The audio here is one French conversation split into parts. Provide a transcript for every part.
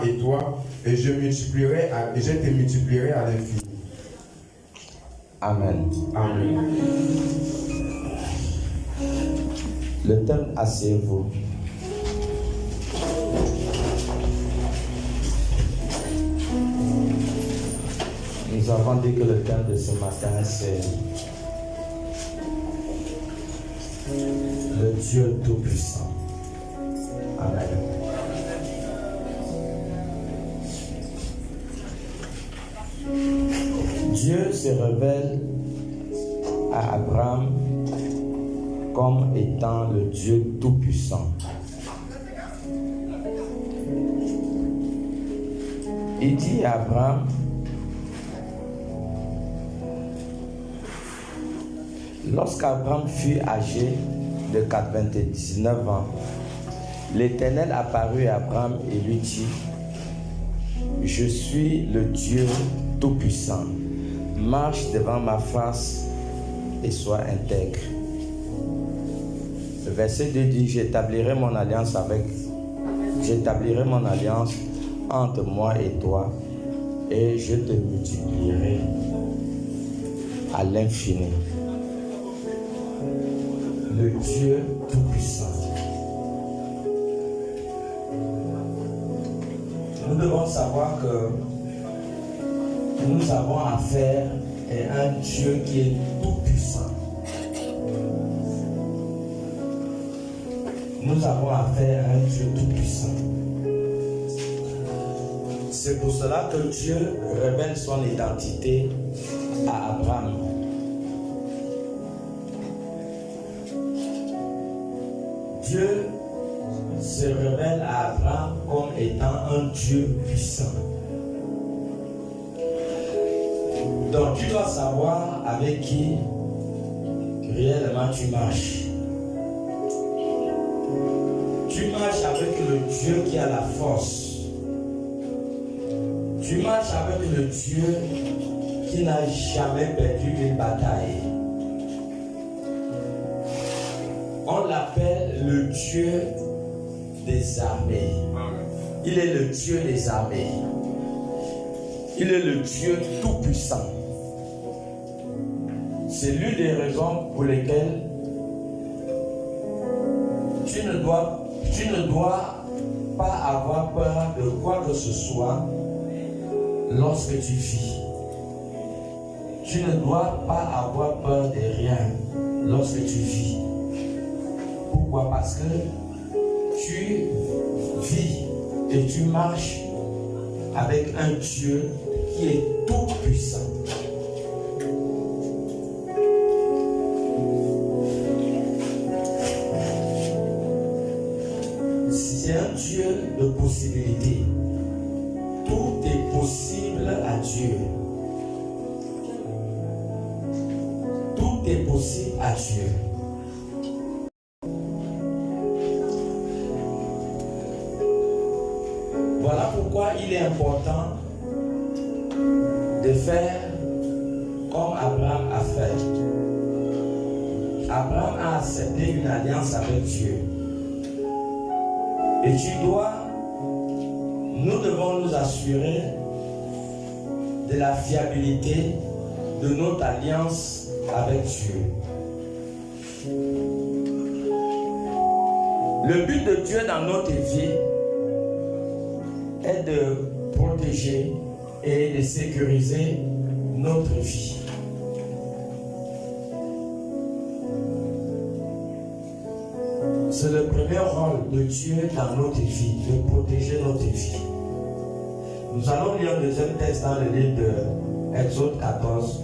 et toi, et je te multiplierai à l'infini. Amen. Amen. Le thème, asseyez-vous. Nous avons dit que le thème de ce matin, c'est le Dieu Tout-Puissant. Amen. Dieu se révèle à Abraham comme étant le Dieu Tout-Puissant. Il dit à Abraham, lorsqu'Abraham fut âgé de 99 ans, l'Éternel apparut à Abraham et lui dit, je suis le Dieu Tout-Puissant. Marche devant ma face et sois intègre. Le verset 2 dit, j'établirai mon alliance entre moi et toi, et je te multiplierai à l'infini. Le Dieu Tout-Puissant. Nous devons savoir que nous avons affaire à un Dieu qui est tout-puissant. Nous avons affaire à un Dieu tout-puissant. C'est pour cela que Dieu révèle son identité à Abraham. Dieu se révèle à Abraham comme étant un Dieu puissant. Donc tu dois savoir avec qui réellement tu marches. Tu marches avec le Dieu qui a la force. Tu marches avec le Dieu qui n'a jamais perdu une bataille. On l'appelle le Dieu des armées. Il est le Dieu des armées. Il est le Dieu tout-puissant. C'est l'une des raisons pour lesquelles tu ne dois pas avoir peur de quoi que ce soit lorsque tu vis. Tu ne dois pas avoir peur de rien lorsque tu vis. Pourquoi? Parce que tu vis et tu marches avec un Dieu qui est tout puissant. C'est un Dieu de possibilités. Tout est possible à Dieu. Tout est possible à Dieu. Voilà pourquoi il est important de faire comme Abraham a fait. Abraham a accepté une alliance avec Dieu. Et nous devons nous assurer de la fiabilité de notre alliance avec Dieu. Le but de Dieu dans notre vie est de protéger et de sécuriser notre vie. C'est le premier rôle de Dieu dans notre vie, de protéger notre vie. Nous allons lire le deuxième texte dans le livre de Exode 14.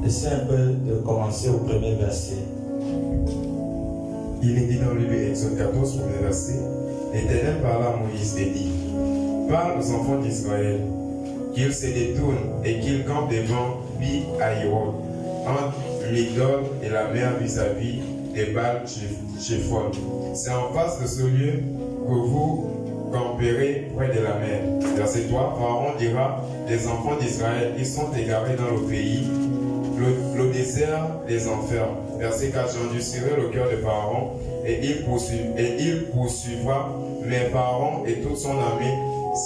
Essayez un peu de commencer au premier verset. Il est dit dans le livre d'Exode 14, premier verset, l'Éternel parla à Moïse et dit, parle aux enfants d'Israël, qu'ils se détournent et qu'ils campent devant Pi-Hahiroth, entre Migdol et la mer vis-à-vis des Baal-Tchephon. C'est en face de ce lieu que vous camperez près de la mer. Verset 3, Pharaon dira, les enfants d'Israël, ils sont égarés dans le pays, le désert les enferme. Verset 4, j'endurcirai le cœur de Pharaon et il poursuivra, mais Pharaon et toute son armée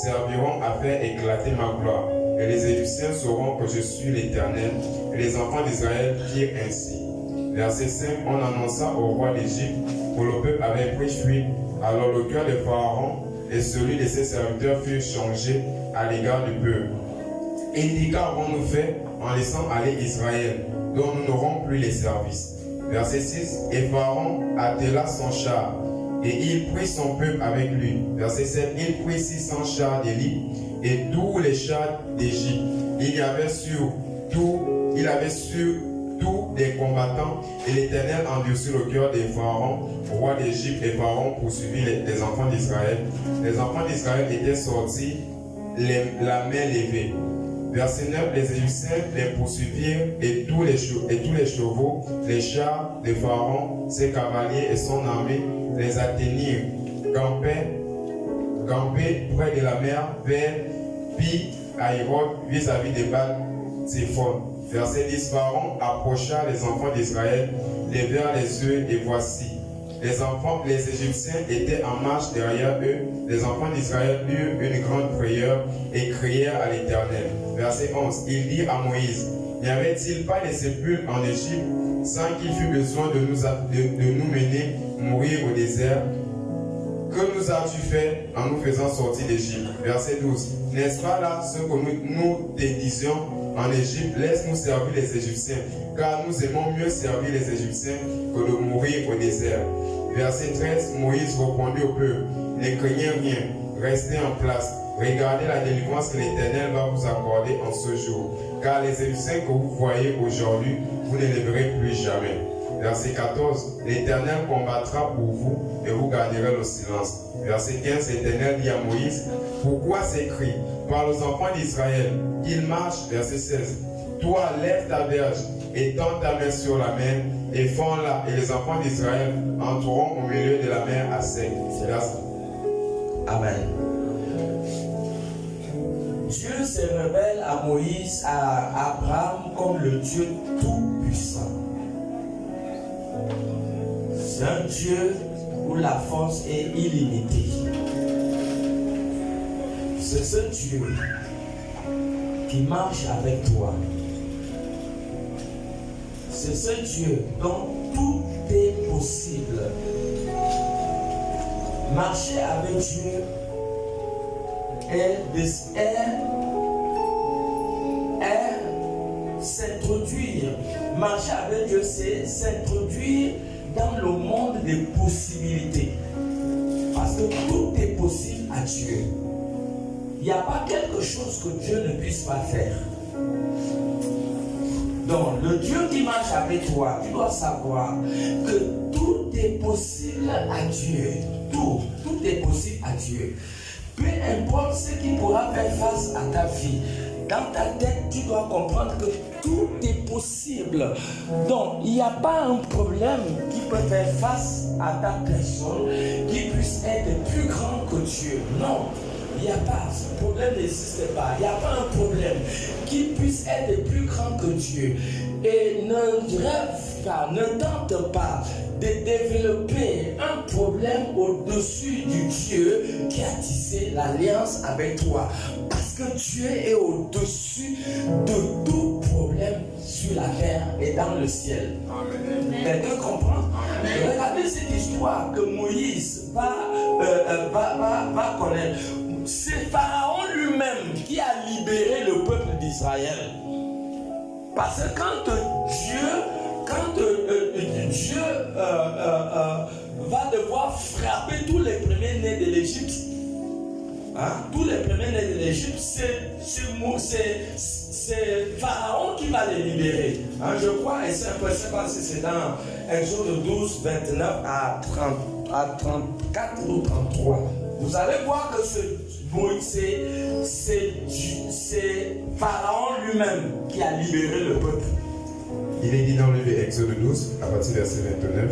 serviront à faire éclater ma gloire. Et les Égyptiens sauront que je suis l'Éternel. Et les enfants d'Israël dirent ainsi. Verset 5, on annonça au roi d'Égypte que le peuple avait pris fuite. Alors le cœur de Pharaon et celui de ses serviteurs furent changés à l'égard du peuple. Il dit, qu'avons-nous fait en laissant aller Israël, dont nous n'aurons plus les services. Verset 6, et Pharaon attela son char, et il prit son peuple avec lui. Verset 7, il prit 600 chars d'élite et tous les chars d'Égypte. Il y avait sur tout des combattants, et l'Éternel endurcit le cœur des Pharaon, roi d'Égypte, et Pharaon poursuivit les enfants d'Israël. Les enfants d'Israël étaient sortis la main levée. Verset 9, les Égyptiens les poursuivirent et tous les chevaux, les chars de Pharaon, ses cavaliers et son armée les atteignirent, campaient près de la mer vers Pi-Hahiroth vis-à-vis de Baal-Tzephon. Verset 10, Pharaon approcha les enfants d'Israël, levèrent les yeux et voici. Les Égyptiens étaient en marche derrière eux. Les enfants d'Israël eurent une grande frayeur et crièrent à l'Éternel. Verset 11. Il dit à Moïse, n'y avait-il pas de sépulcre en Égypte sans qu'il fût besoin de nous mener mourir au désert? Que nous as-tu fait en nous faisant sortir d'Égypte? Verset 12. N'est-ce pas là ce que nous te disions en Égypte? Laisse-nous servir les Égyptiens, car nous aimons mieux servir les Égyptiens que de mourir au désert. Verset 13. Moïse répondit au peuple, ne craignez rien, restez en place. Regardez la délivrance que l'Éternel va vous accorder en ce jour. Car les Égyptiens que vous voyez aujourd'hui, vous ne les verrez plus jamais. Verset 14. L'Éternel combattra pour vous et vous garderez le silence. Verset 15. L'Éternel dit à Moïse, pourquoi ces cris? Par aux enfants d'Israël qu'ils marchent. Verset 16. Toi, lève ta verge et tends ta main sur la mer et fends-la, et les enfants d'Israël entreront au milieu de la mer à sec. Amen. Dieu se révèle à Moïse, à Abraham comme le Dieu tout-puissant. C'est un Dieu où la force est illimitée. C'est ce Dieu qui marche avec toi. C'est ce Dieu dont tout est possible. Marcher avec Dieu est s'introduire. Marcher avec Dieu, c'est s'introduire dans le monde des possibilités. Parce que tout est possible à Dieu. Il n'y a pas quelque chose que Dieu ne puisse pas faire. Donc, le Dieu qui marche avec toi, tu dois savoir que tout est possible à Dieu. Tout est possible à Dieu. Peu importe ce qui pourra faire face à ta vie, dans ta tête, tu dois comprendre que tout est possible. Donc, il n'y a pas un problème qui peut faire face à ta personne qui puisse être plus grand que Dieu. Non. Il n'y a pas, ce problème n'existe pas. Il n'y a pas un problème qui puisse être plus grand que Dieu. Et ne rêve pas, ne tente pas de développer un problème au-dessus du Dieu qui a tissé l'alliance avec toi. Parce que Dieu est au-dessus de tout problème sur la terre et dans le ciel. Quelqu'un comprend? Regardez cette histoire que Moïse va connaître. C'est Pharaon lui-même qui a libéré le peuple d'Israël. Parce que quand Dieu va devoir frapper tous les premiers-nés de l'Égypte, tous les premiers-nés de l'Égypte, c'est Pharaon qui va les libérer. Je crois, et c'est un peu, je ne sais pas si c'est dans Exode 12, 29 à 34 ou 33. Vous allez voir que c'est Pharaon lui-même qui a libéré le peuple. Il est dit dans le Exode 12, à partir du verset 29,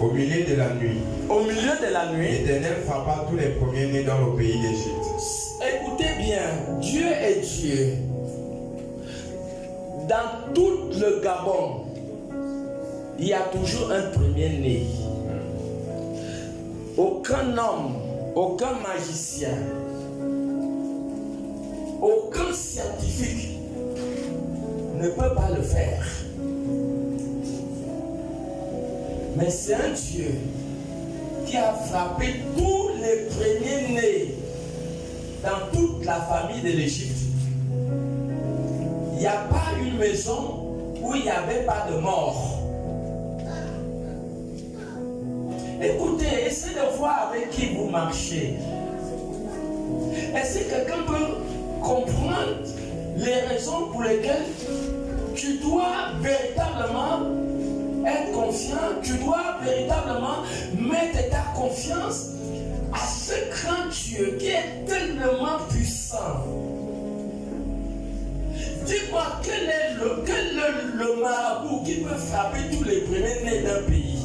au milieu de la nuit. Au milieu de la nuit, l'Éternel frappa tous les premiers-nés dans le pays d'Égypte. Écoutez bien, Dieu est Dieu. Dans tout le Gabon, il y a toujours un premier-né. aucun homme, aucun magicien, aucun scientifique ne peut pas le faire. Mais c'est un Dieu qui a frappé tous les premiers-nés dans toute la famille de l'Égypte. Il n'y a pas une maison où il n'y avait pas de mort. Écoutez, essayez de voir avec qui vous marchez. Est-ce que quelqu'un peut comprendre les raisons pour lesquelles tu dois véritablement être confiant, tu dois véritablement mettre ta confiance à ce grand Dieu qui est tellement puissant? Dis-moi, quel est le marabout qui peut frapper tous les premiers-nés d'un pays?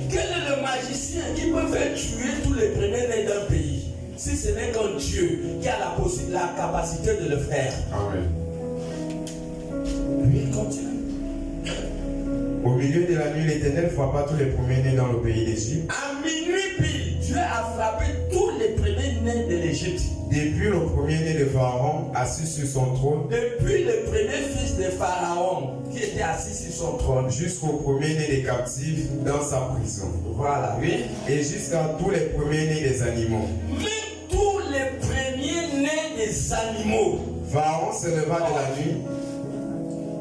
Quel est le magicien qui peut faire tuer tous les premiers-nés d'un pays? Si ce n'est qu'un Dieu qui a la capacité de le faire. Amen. Lui, il continue. Au milieu de la nuit, l'Éternel frappa tous les premiers-nés dans le pays d'Égypte. À minuit pile, Dieu a frappé tous les premiers-nés de l'Égypte. Depuis le premier-né de Pharaon, assis sur son trône, Depuis le premier fils de Pharaon qui était assis sur son trône, jusqu'au premier-né des captifs dans sa prison. voilà, oui. Et jusqu'à tous les premiers-nés des animaux. Même tous les premiers-nés des animaux. Pharaon se leva de la nuit,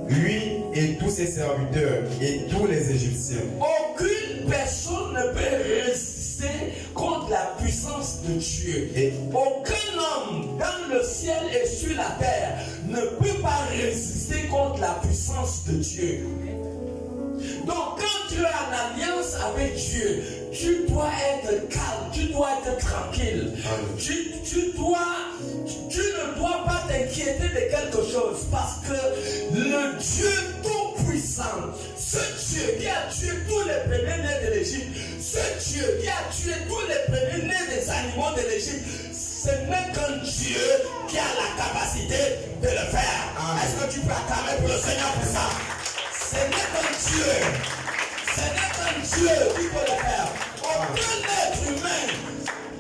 lui et tous ses serviteurs et tous les Égyptiens. Aucune personne ne peut résister contre la puissance de Dieu. Et Aucun homme dans le ciel et sur la terre ne peut pas résister contre la puissance de Dieu. Donc quand tu es en alliance avec Dieu, tu dois être calme, tu dois être tranquille. Tu ne dois pas t'inquiéter de quelque chose parce que le Dieu tout-puissant, ce Dieu qui a tué tous les premiers-nés de l'Égypte, ce Dieu qui a tué tous les premiers-nés des animaux de l'Égypte, ce n'est qu'un Dieu qui a la capacité de le faire. Est-ce que tu peux acclamer pour le Seigneur pour ça? Ce n'est qu'un Dieu. Ce n'est qu'un Dieu qui peut le faire. Aucun être humain,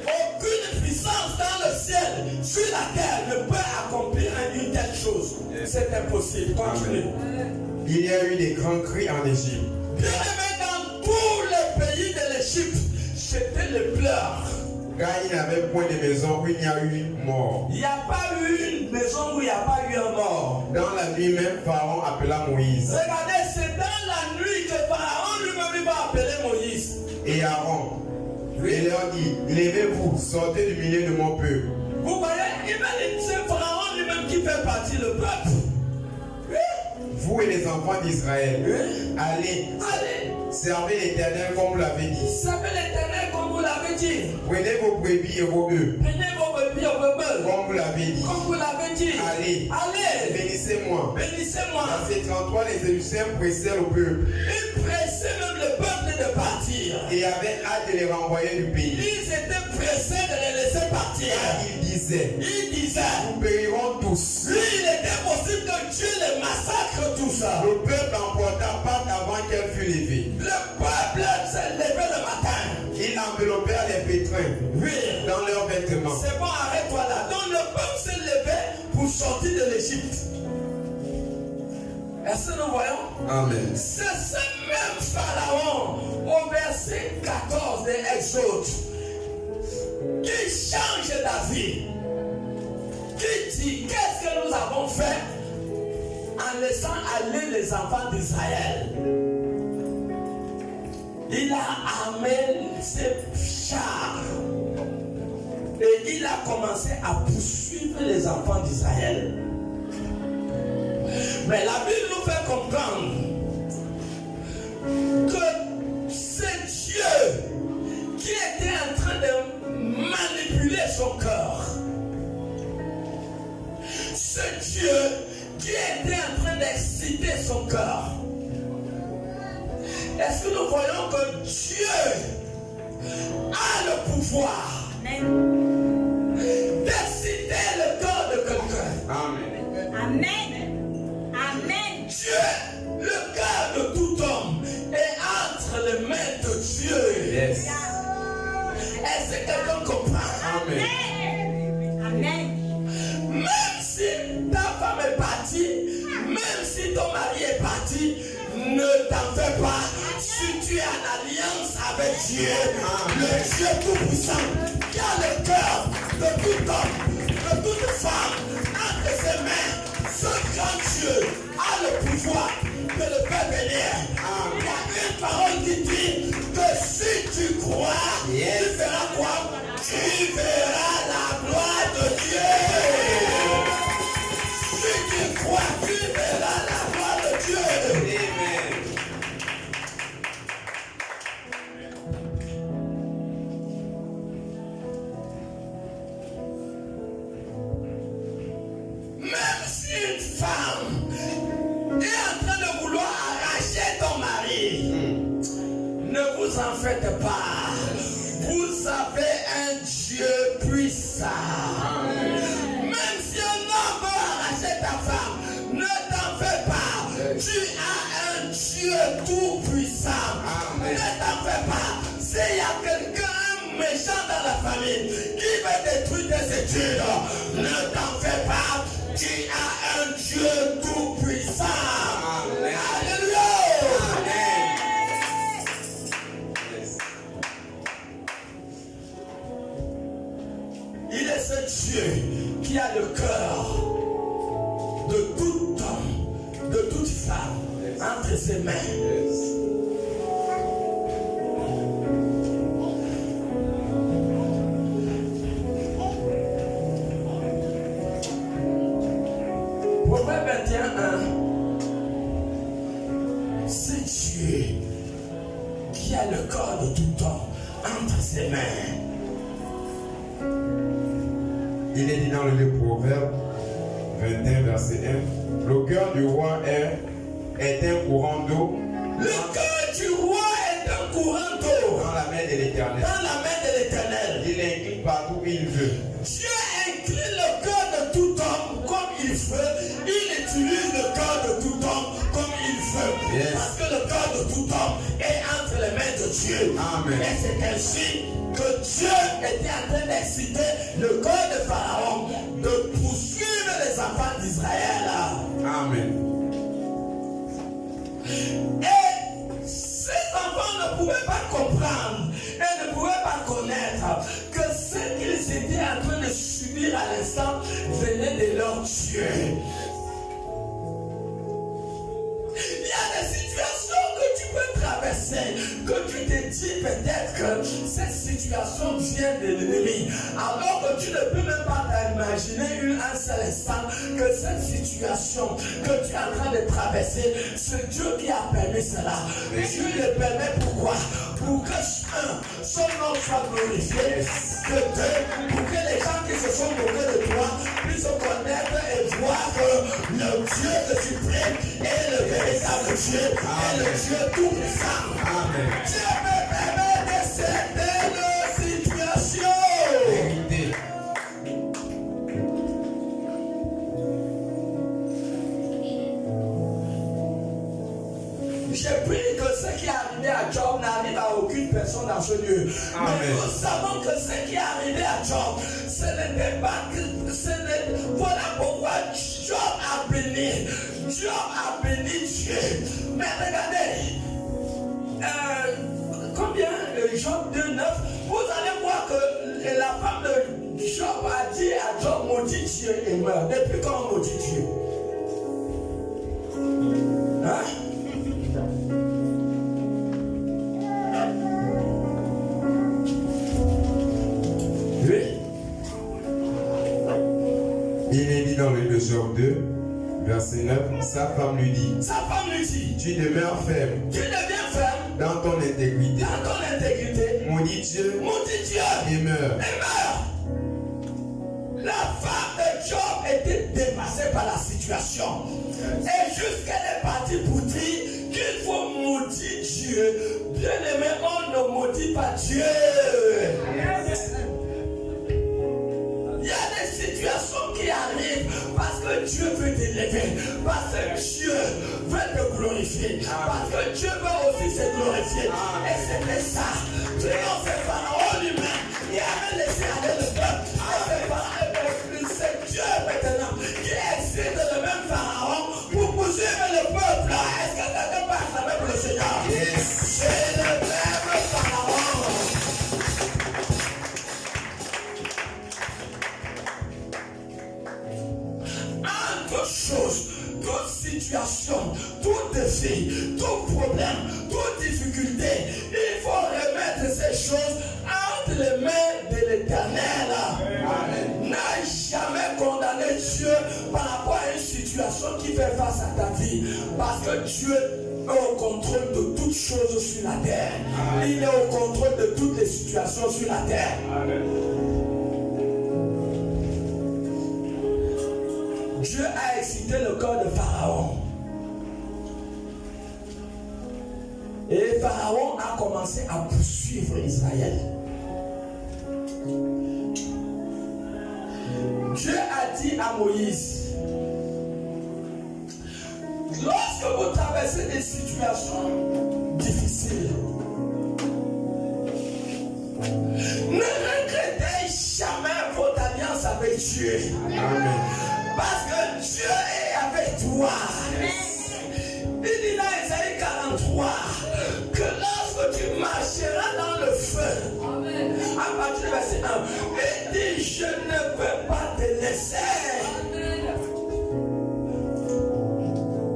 aucune puissance dans le ciel, sur la terre, ne peut accomplir une telle chose. C'est impossible. Continue. il y a eu des grands cris en Égypte. Bien aimé, dans tous les pays de l'Égypte, c'était le pleurs. Car il n'avait point de maison où il n'y a eu mort. Il n'y a pas eu une maison où il n'y a pas eu un mort. Dans la nuit même, Pharaon appela Moïse Regardez, c'est dans la nuit que Pharaon lui-même va appeler Moïse. et Aaron et leur dit, levez-vous, sortez du milieu de mon peuple. Vous voyez, c'est Pharaon lui-même qui fait partie le peuple. Vous et les enfants d'Israël, allez, servez l'Éternel comme vous l'avez dit. Servez l'Éternel comme vous l'avez dit. Prenez vos brebis et vos bœufs, Prenez vos brebis et vos bœufs. comme vous l'avez dit. Comme vous l'avez dit. Allez, bénissez-moi. Bénissez-moi. Verset 33, les Égyptiens pressèrent le peuple Ils pressaient même le peuple de partir. et avaient hâte de les renvoyer du pays. Ils étaient pressés de les laisser partir. Ils disaient, Nous périrons tous. lui, il était possible que Dieu les massacre tous. Le peuple emporta Pâques avant qu'elle fût levée. Le peuple s'est levé le matin. Ils enveloppèrent les pétrins dans leurs vêtements. C'est bon, arrête-toi là. Donc le peuple s'est levé pour sortir de l'Égypte. Est-ce que nous voyons? Amen. C'est ce même Pharaon au verset 14 de Exode qui change d'avis, qui dit qu'est-ce que nous avons fait en laissant aller les enfants d'Israël. Il a armé ses chars et il a commencé à poursuivre les enfants d'Israël. Mais la Bible nous fait comprendre que c'est Dieu qui était en train de manipuler son cœur. C'est Dieu qui était en train d'exciter son cœur. Est-ce que nous voyons que Dieu a le pouvoir d'exciter le cœur de quelqu'un? Amen. Amen. Amen. Dieu, le cœur de tout homme est entre les mains de Dieu. Yes. Est-ce que quelqu'un comprend? Amen. Amen. Même si ta femme est partie, même si ton mari est parti, ne t'en fais pas. Si tu es en alliance avec Dieu, le Dieu tout-puissant, qui a le cœur de tout homme, de toute femme, entre ses mains, ce grand Dieu a le pouvoir de le faire venir. Il y a une parole qui dit que si tu crois, tu feras quoi? Tu verras la gloire de Dieu. Si tu crois, tu verras la gloire de Dieu. Amen. Même si une femme est en train de vouloir arracher ton mari, ne vous en faites pas. Vous avez un Dieu puissant. Même si un homme veut arracher ta femme, ne t'en fais pas. Tu as un Dieu tout puissant. Ne t'en fais pas. S'il y a quelqu'un, un méchant dans la famille, qui veut détruire tes études, ne t'en fais pas. Tu as un Dieu tout puissant. Alléluia. Il est ce Dieu qui a le cœur de tout homme, de toute femme, entre ses mains. Proverbe 21:1. C'est Dieu qui a le corps de tout homme entre ses mains. Il est dit dans le livre Proverbe 21, verset 1, le cœur du roi est un courant d'eau Le cœur du roi est un courant d'eau dans la main de l'Éternel. dans la main de l'Éternel. Il incline partout où il veut. Dieu incline le cœur de tout homme comme il veut. Il utilise le cœur de tout homme comme il veut. Yes. Parce que le cœur de tout homme est entre les mains de Dieu. Amen. Et c'est ainsi que Dieu était en train d'exciter le cœur de Pharaon de poursuivre les enfants d'Israël. Amen. Et ces enfants ne pouvaient pas comprendre et ne pouvaient pas connaître que ce qu'ils étaient en train de subir à l'instant venait de leur Dieu. Il y a des situations que tu peux traverser, que tu te dis peut-être que cette situation vient de l'ennemi, alors que tu ne peux même pas t'imaginer un seul instant que cette situation que tu es en train de traverser, c'est Dieu qui a permis cela. Dieu le permet pourquoi? Pour que son nom soit glorifié, que deux, pour que les gens qui se sont moqués de toi puissent connaître et voir que le Dieu que tu pries est le véritable Dieu, est le Dieu tout puissant. Amen. Dieu me permet de certaines situations. Vérité. J'ai pris que ce qui est arrivé à Job n'arrive à aucune personne dans ce lieu. Amen. Mais nous savons que ce qui est arrivé à Job, ce n'était pas que... Voilà pourquoi Job a béni. Job a béni Dieu. Mais regardez, combien Job 2:9, vous allez voir que la femme de Job a dit à Job, maudit Dieu et meurt. Depuis quand on maudit Dieu? Hein? Oui. Il est dit dans le livre de Job 2, verset 9, sa femme lui dit, Sa femme lui dit, tu demeures ferme tu deviens ferme dans ton intégrité. dans ton intégrité, Maudit Dieu maudit Dieu et meurt. et meurt. La femme de Job était dépassée par la situation. Et jusqu'elle est partie pour dire qu'il faut maudire Dieu. Bien aimé, on ne maudit pas Dieu. Il y a des situations qui arrivent parce que Dieu veut t'élever, parce que Dieu veut te glorifier, parce que Dieu veut aussi se glorifier. Et c'était ça. Sinon, c'est Pharaon lui-même difficultés, il faut remettre ces choses entre les mains de l'Éternel. N'a jamais condamné Dieu par rapport à une situation qui fait face à ta vie. Parce que Dieu est au contrôle de toutes choses sur la terre. Il est au contrôle de toutes les situations sur la terre. Dieu a excité le cœur de Pharaon. Et Pharaon a commencé à poursuivre Israël. Dieu a dit à Moïse, lorsque vous traversez des situations difficiles, ne regrettez jamais votre alliance avec Dieu. Amen. Parce que Dieu est avec toi. Il dit dans Isaïe 43 que lorsque tu marcheras dans le feu, à partir du verset 1, il dit je ne peux pas te laisser.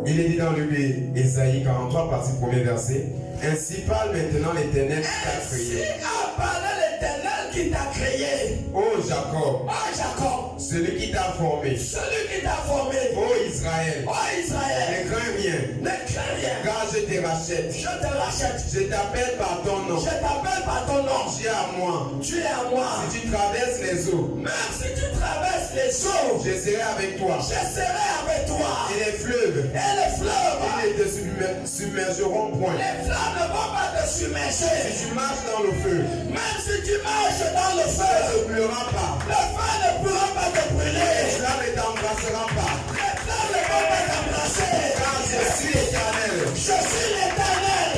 Il est dit dans le livre Isaïe 43, partie 1er verset. Ainsi parle maintenant l'Éternel qui t'a Ainsi créé. a parlé l'Éternel qui t'a créé. Ô Jacob, Oh Jacob, celui qui t'a formé. celui qui t'a formé. Ô Israël, Oh Israël, ne crains rien, ne crains rien. car je te rachète. Je te rachète. Je t'appelle par ton nom. Je t'appelle par ton nom. Tu es à moi. Tu es à moi. Si tu traverses les eaux, Même si tu traverses les eaux, je serai avec toi. je serai avec toi. Et les fleuves, Et les fleuves, ils ne te submergeront point. les flammes ne vont pas te submerger. Si tu marches dans le feu, Même si tu marches dans le feu, ne pleurera pas. le feu ne pourra pas te brûler. Cela ne t'embrassera pas. Les flammes ne vont pas t'embrasser. Car je suis l'Éternel, Je suis l'Éternel,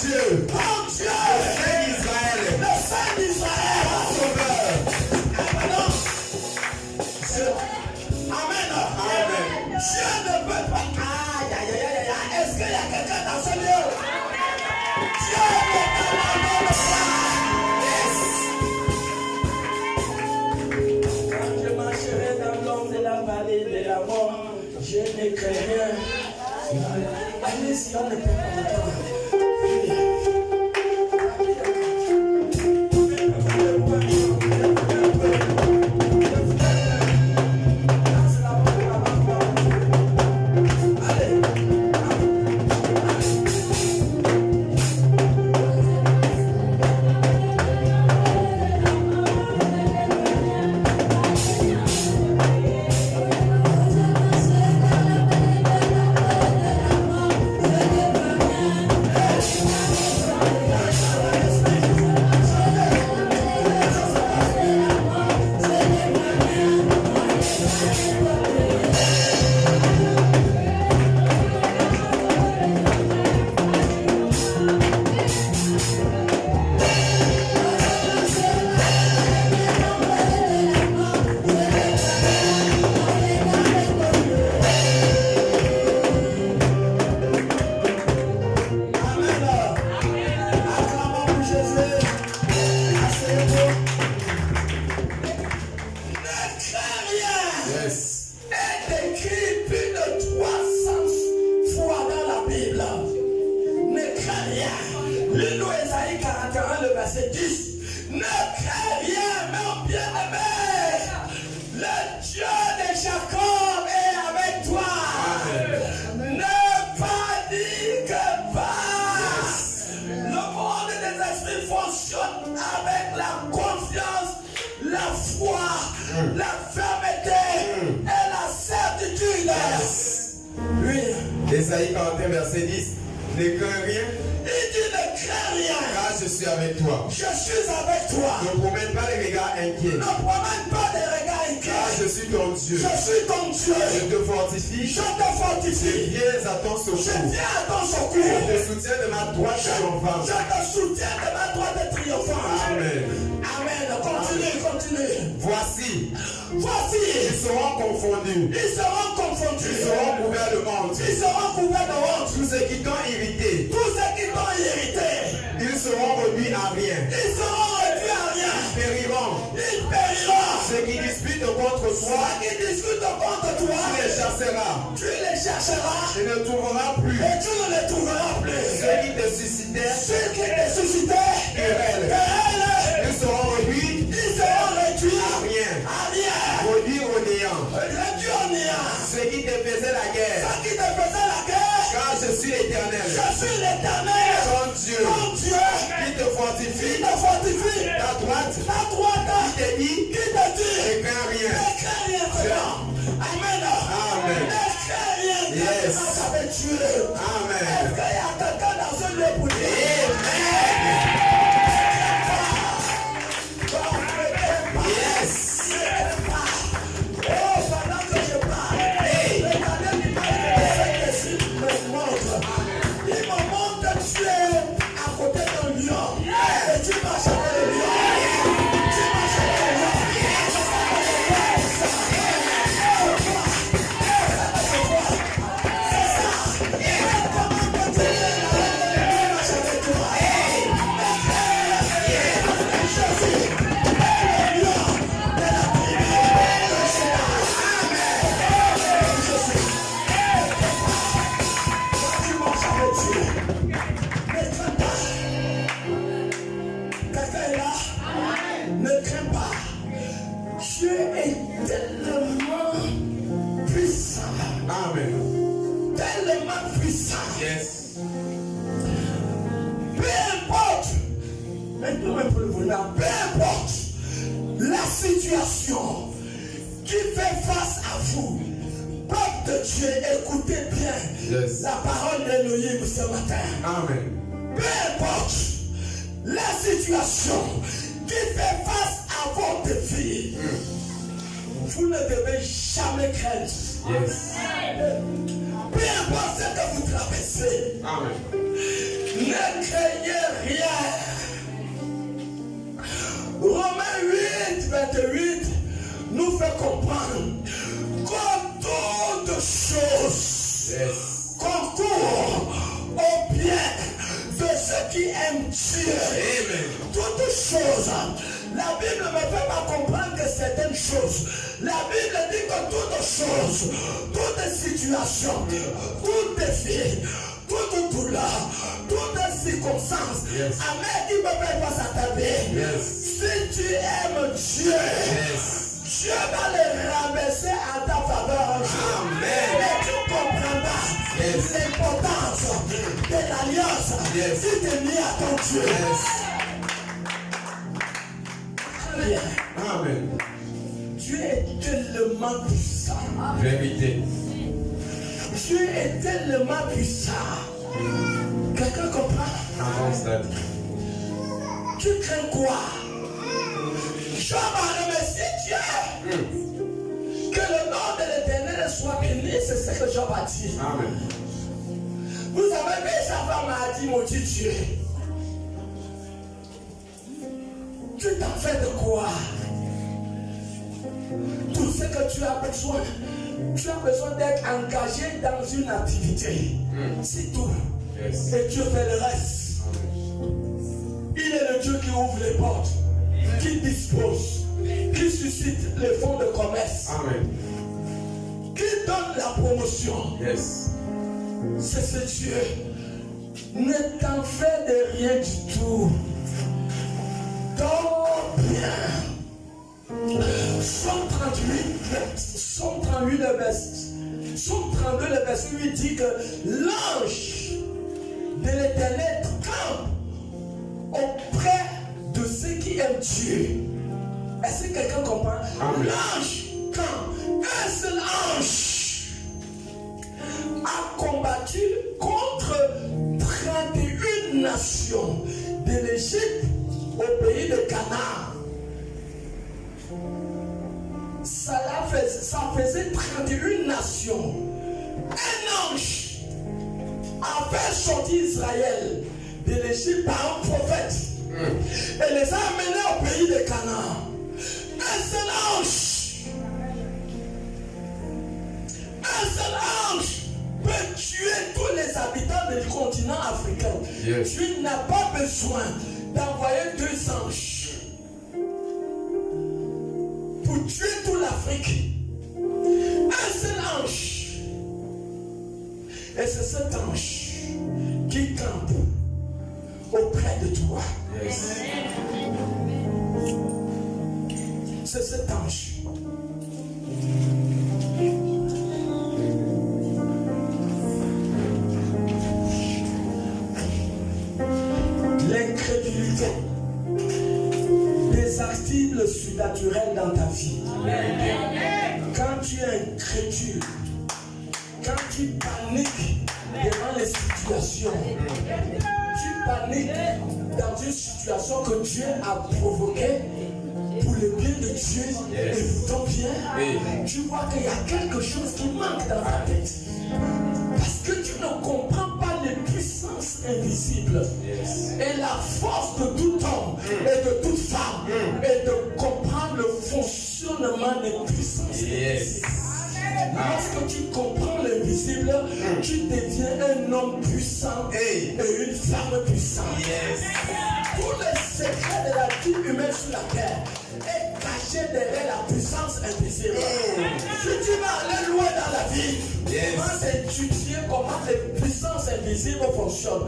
Dieu, ton Dieu, Saint d'Israël, le Saint d'Israël. Sauveur. Maintenant, Amen. Amen. Dieu ne peut pas. Aïe, aïe, aïe, aïe, aïe. Est-ce qu'il y a quelqu'un dans ce lieu? Dieu n'est pas là dans le froid. Quand je marcherai dans l'ombre de la vallée de la mort, je ne crains rien. Allez-y, on ne peut pas m'entendre. Isaïe 41, verset 10. Ne crains rien. Il dit ne crains rien. Car je suis avec toi. Je suis avec toi. Ne promène pas les regards inquiets. Ne promène pas des regards inquiets. Car je suis ton Dieu. Je suis ton Dieu. Je te fortifie. Je te fortifie. Je viens à ton secours. Je viens à ton secours. Je te soutiens de ma droite triomphante. Je te soutiens de ma droite triomphante. Amen. Amen. Continue, continue. Voici. Voici. Ils seront confondus. Ils seront confondus. Ils seront couverts de honte. Ils seront couverts de honte. Tous ceux qui t'ont irrité. Tous ceux qui t'ont irrité. Ils seront réduits à rien. Ils seront réduits à rien. Ils périront. Ils périront. Ceux qui disputent contre toi. Ceux qui discutent contre toi. Tu les chasseras. Tu les chercheras. Tu ne trouveras plus. Et tu ne les trouveras plus. Ceux qui te suscitent suscitaient ceux qui te suscitaient querelles, querelles, ils seront réduits ils seront réduits à rien, à rien, réduits au néant. réduits au néant. Ceux qui te faisaient la guerre, Ceux qui te faisaient la guerre, car je suis l'Éternel, je suis l'Éternel, ton Dieu, ton Dieu, qui te qui fortifie, te fortifie, ta droite, ta droite, qui te dit, qui te dit, ne crains rien. ne crains rien, Seigneur. Amen. Amen. Ne crains rien, Yes. quand ça va tuer. Amen. Est-ce qu'il y a quelqu'un dans ce lieu pour dire? Yes. Oh, pendant que je parle, regardez l'image que ce que me montre. Il me montre que tu es à côté d'un lion. Et tu marches avec le lion. Tu marches avec le lion. C'est ça. Comment peux-tu marches avec toi? Jésus, le lion de la tribu de Juda. Tu marches avec Dieu. Ne crains pas. Quelqu'un est là? Ne crains pas. Dieu est tellement puissant. Amen. Tellement puissant. Yes. Peu importe. Maintenant, même pour le bonheur, peu importe la situation qui fait face à vous. Peuple de Dieu, écoutez bien Yes. la parole d'Élohim ce matin. Amen. Peu importe la situation qui fait face à vos défis, vous ne devez jamais craindre. Yes. Peu importe ce que vous traversez, Amen. ne craignez rien. Romains 8, 28 nous fait comprendre que toutes choses Yes. concourent au bien de ceux qui aiment Dieu. Amen. Toutes choses. La Bible ne me fait pas comprendre que certaines choses. La Bible dit que toutes choses, toutes situations, tout défi, toute douleur, toute circonstance, Yes. Amen, qui me fait face à ta vie. Yes. Si tu aimes Dieu, Yes. Dieu va le rabaisser à ta faveur un jour. Amen. Et tu comprendras Yes. l'importance de l'alliance Yes. qui t'est mise à ton Dieu. Yes. Bien. Amen. Dieu est tellement puissant. Vérité. Dieu est tellement puissant. Quelqu'un comprend? Avance la vie. Tu crains quoi? Job a remercié Dieu. Que le nom de l'Éternel soit béni, c'est ce que Job a dit. Amen. Vous avez vu, sa femme a dit, maudit Dieu. Tu t'en fais de quoi? Tout ce que tu as besoin d'être engagé dans une activité. C'est tout. Yes. Et Dieu fait le reste. Il est le Dieu qui ouvre les portes, qui dispose, qui suscite les fonds de commerce, Amen. qui donne la promotion. Yes. C'est ce Dieu. Ne t'en fais de rien du tout. Dors bien. Somme 38, le verset. Somme 32, le verset 8 dit que l'ange de l'Éternel campe auprès de ceux qui aiment Dieu. Est-ce que quelqu'un comprend? Amen. L'ange campe. Un seul ange a combattu contre 31 nations de l'Égypte au pays de Canaan. Ça faisait 31 nations. Un ange a fait sortir Israël de l'Égypte par un prophète et les a amenés au pays de Canaan. Un seul ange. Un seul ange peut tuer tous les habitants du continent africain. Yes. Tu n'as pas besoin d'envoyer 2 anges pour tuer toute l'Afrique. Un seul ange. Et c'est cet ange qui campe toi. Yes. C'est cet ange. L'incrédulité désactive le surnaturel dans ta vie. Quand tu es incrédule, quand tu paniques devant les situations, tu paniques dans une situation que Dieu a provoquée pour le bien de Dieu et pour ton bien, tu vois qu'il y a quelque chose qui manque dans ta tête. Parce que tu ne comprends pas les puissances invisibles. Et la force de tout homme et de toute femme est de comprendre le fonctionnement des puissances invisibles. Lorsque tu comprends l'invisible, tu deviens un homme puissant et une femme puissante. Tout le secret de la vie humaine sur la terre est caché derrière la puissance invisible. Si tu vas aller loin dans la vie, commence à étudier comment les puissances invisibles fonctionnent,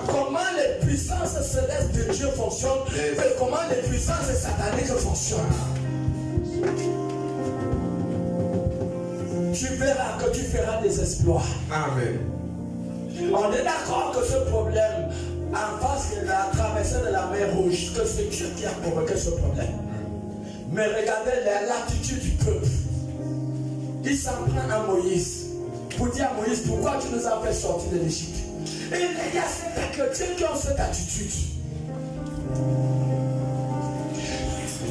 comment les puissances célestes de Dieu fonctionnent et comment les puissances sataniques fonctionnent. Tu verras que tu feras des exploits. Amen. On est d'accord que ce problème, en face de la traversée de la mer Rouge, que c'est Dieu qui a provoqué ce problème. Mais regardez l'attitude du peuple. Il s'en prend à Moïse pour dire à Moïse, pourquoi tu nous as fait sortir de l'Égypte? Et il y a certains chrétiens qui ont cette attitude.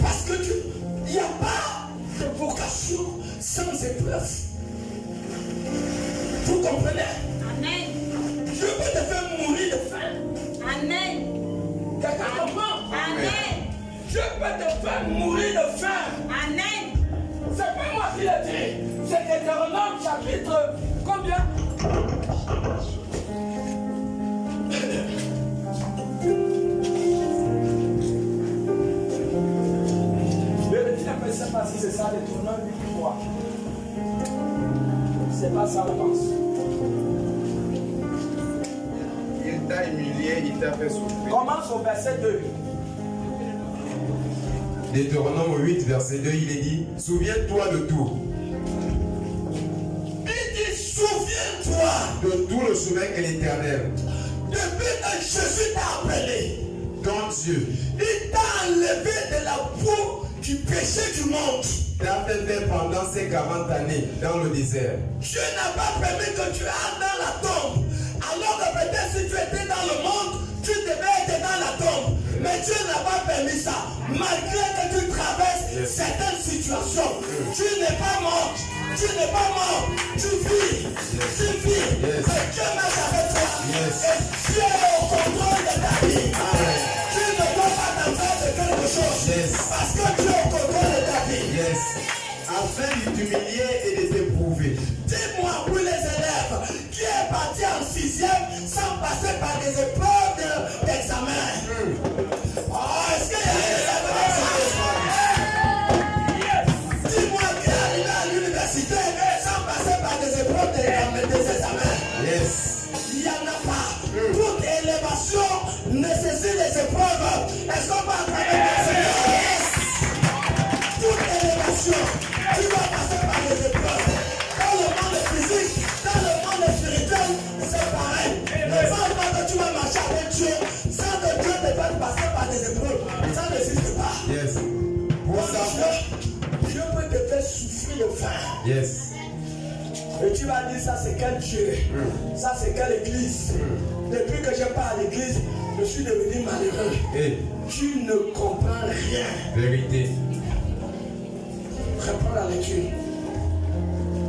Parce que il n'y a pas de vocation sans épreuve. Vous comprenez? Amen. Dieu peut te faire mourir de faim. Amen. Quelqu'un comprend? Amen. Dieu peut te faire mourir de faim. Amen. C'est pas moi qui l'ai dit. C'est Deutéronome chapitre combien? Vérifie un peu, je ne sais pas si c'est ça, Deutéronome 8:3. C'est pas ça, je pense. Il t'a humilié, il t'a fait souffrir. Commence au verset 2. Deutéronome 8, verset 2, il est dit, souviens-toi de tout. Il dit, souviens-toi De tout le chemin que l'Éternel, depuis que Jésus t'a appelé. ton Dieu, Il t'a enlevé de la boue du péché du monde. t'a fait faire pendant ces 40 années dans le désert. Dieu n'a pas permis que tu ailles dans la tombe. Alors que peut-être si tu étais dans le monde, tu devais être dans la tombe. Mais Dieu n'a pas permis ça. Malgré que tu traverses certaines situations, tu n'es pas mort. Tu n'es pas mort. Tu vis. Tu vis. Mais Dieu marche avec toi. Et Dieu est au contrôle de ta vie. Tu ne dois pas t'en faire de quelque chose. Parce que Dieu est au contrôle de ta vie. Afin de t'humilier et de t'éprouver. Dis-moi pour les élèves qui est parti en 6e sans passer par des épreuves d'examen. Est-ce qu'il y a des élèves comme ça? Dis-moi qui est arrivé à l'université sans passer par des épreuves des examens. Il n'y en a pas. Toute élévation nécessite des épreuves. Est-ce qu'on va travailler toute élévation, tu dois passer par des épreuves. Dans le monde physique, dans le monde spirituel, c'est pareil. Ne pense pas que tu vas marcher avec Dieu sans que Dieu te fasse passer par des épreuves. Ça n'existe pas. Pour ça, Dieu peut te faire souffrir de faim. Et tu vas dire, ça c'est quel Dieu? Ça c'est quelle église? Depuis que je pars à l'église, je suis devenu malheureux. Tu ne comprends rien. Vérité. Reprends la lecture.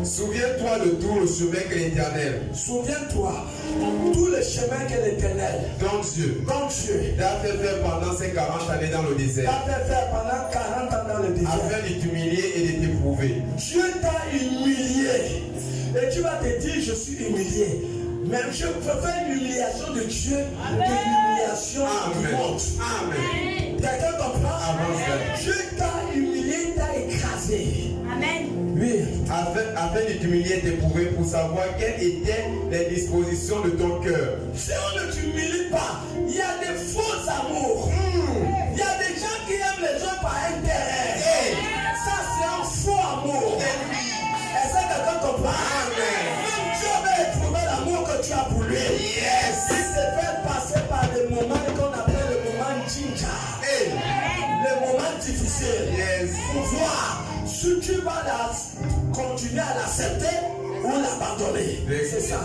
Souviens-toi de tout le chemin que l'Éternel, Souviens-toi, tout le chemin que l'Éternel, ton Dieu, t'a fait faire pendant ces 40 années dans le désert. t'a fait faire pendant 40 ans dans le désert. Afin de t'humilier et de t'éprouver. Dieu t'a humilié. Et tu vas te dire, je suis humilié. Mais je préfère l'humiliation de Dieu que l'humiliation du monde. Amen. Quelqu'un comprend? Avance. Dieu t'a humilié, t'a écrasé. Amen. Oui. Afin de t'humilier et t'éprouver pour savoir quelles étaient les dispositions de ton cœur. Si on ne t'humilie pas, il y a des fausses amour. Il y a des gens qui aiment les gens par intérêt. Ça, c'est un faux amour. Est-ce que quelqu'un comprend? Même Dieu va éprouver l'amour que tu as pour lui. Il te fait passer par des moments qu'on appelle le moment ginger. Les moments difficiles. Pour voir si tu vas continuer à l'accepter ou l'abandonner. C'est ça.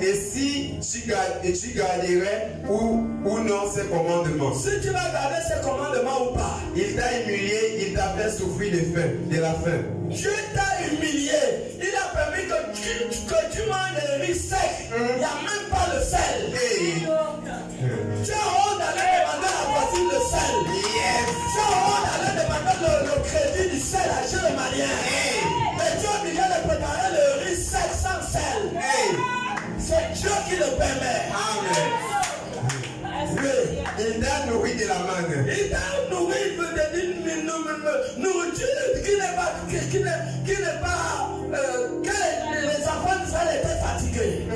Et si tu garderais ou non ces commandements? Si tu vas garder ces commandements ou pas? Il t'a humilié, il t'a fait souffrir de la faim. Dieu t'a humilié. Il a permis que tu manges des riz secs. Il n'y a même pas le sel. Tu as honte d'aller demander à la voisine le sel. Tu as honte d'aller demander le crédit du sel à chez le malien. Mais tu es obligé de préparer le riz sec sans sel. C'est Dieu qui le permet. Amen. Il t'a nourri de la manne. Il t'a nourri d'une nourriture qui n'est pas que les enfants d'Israël étaient fatigués.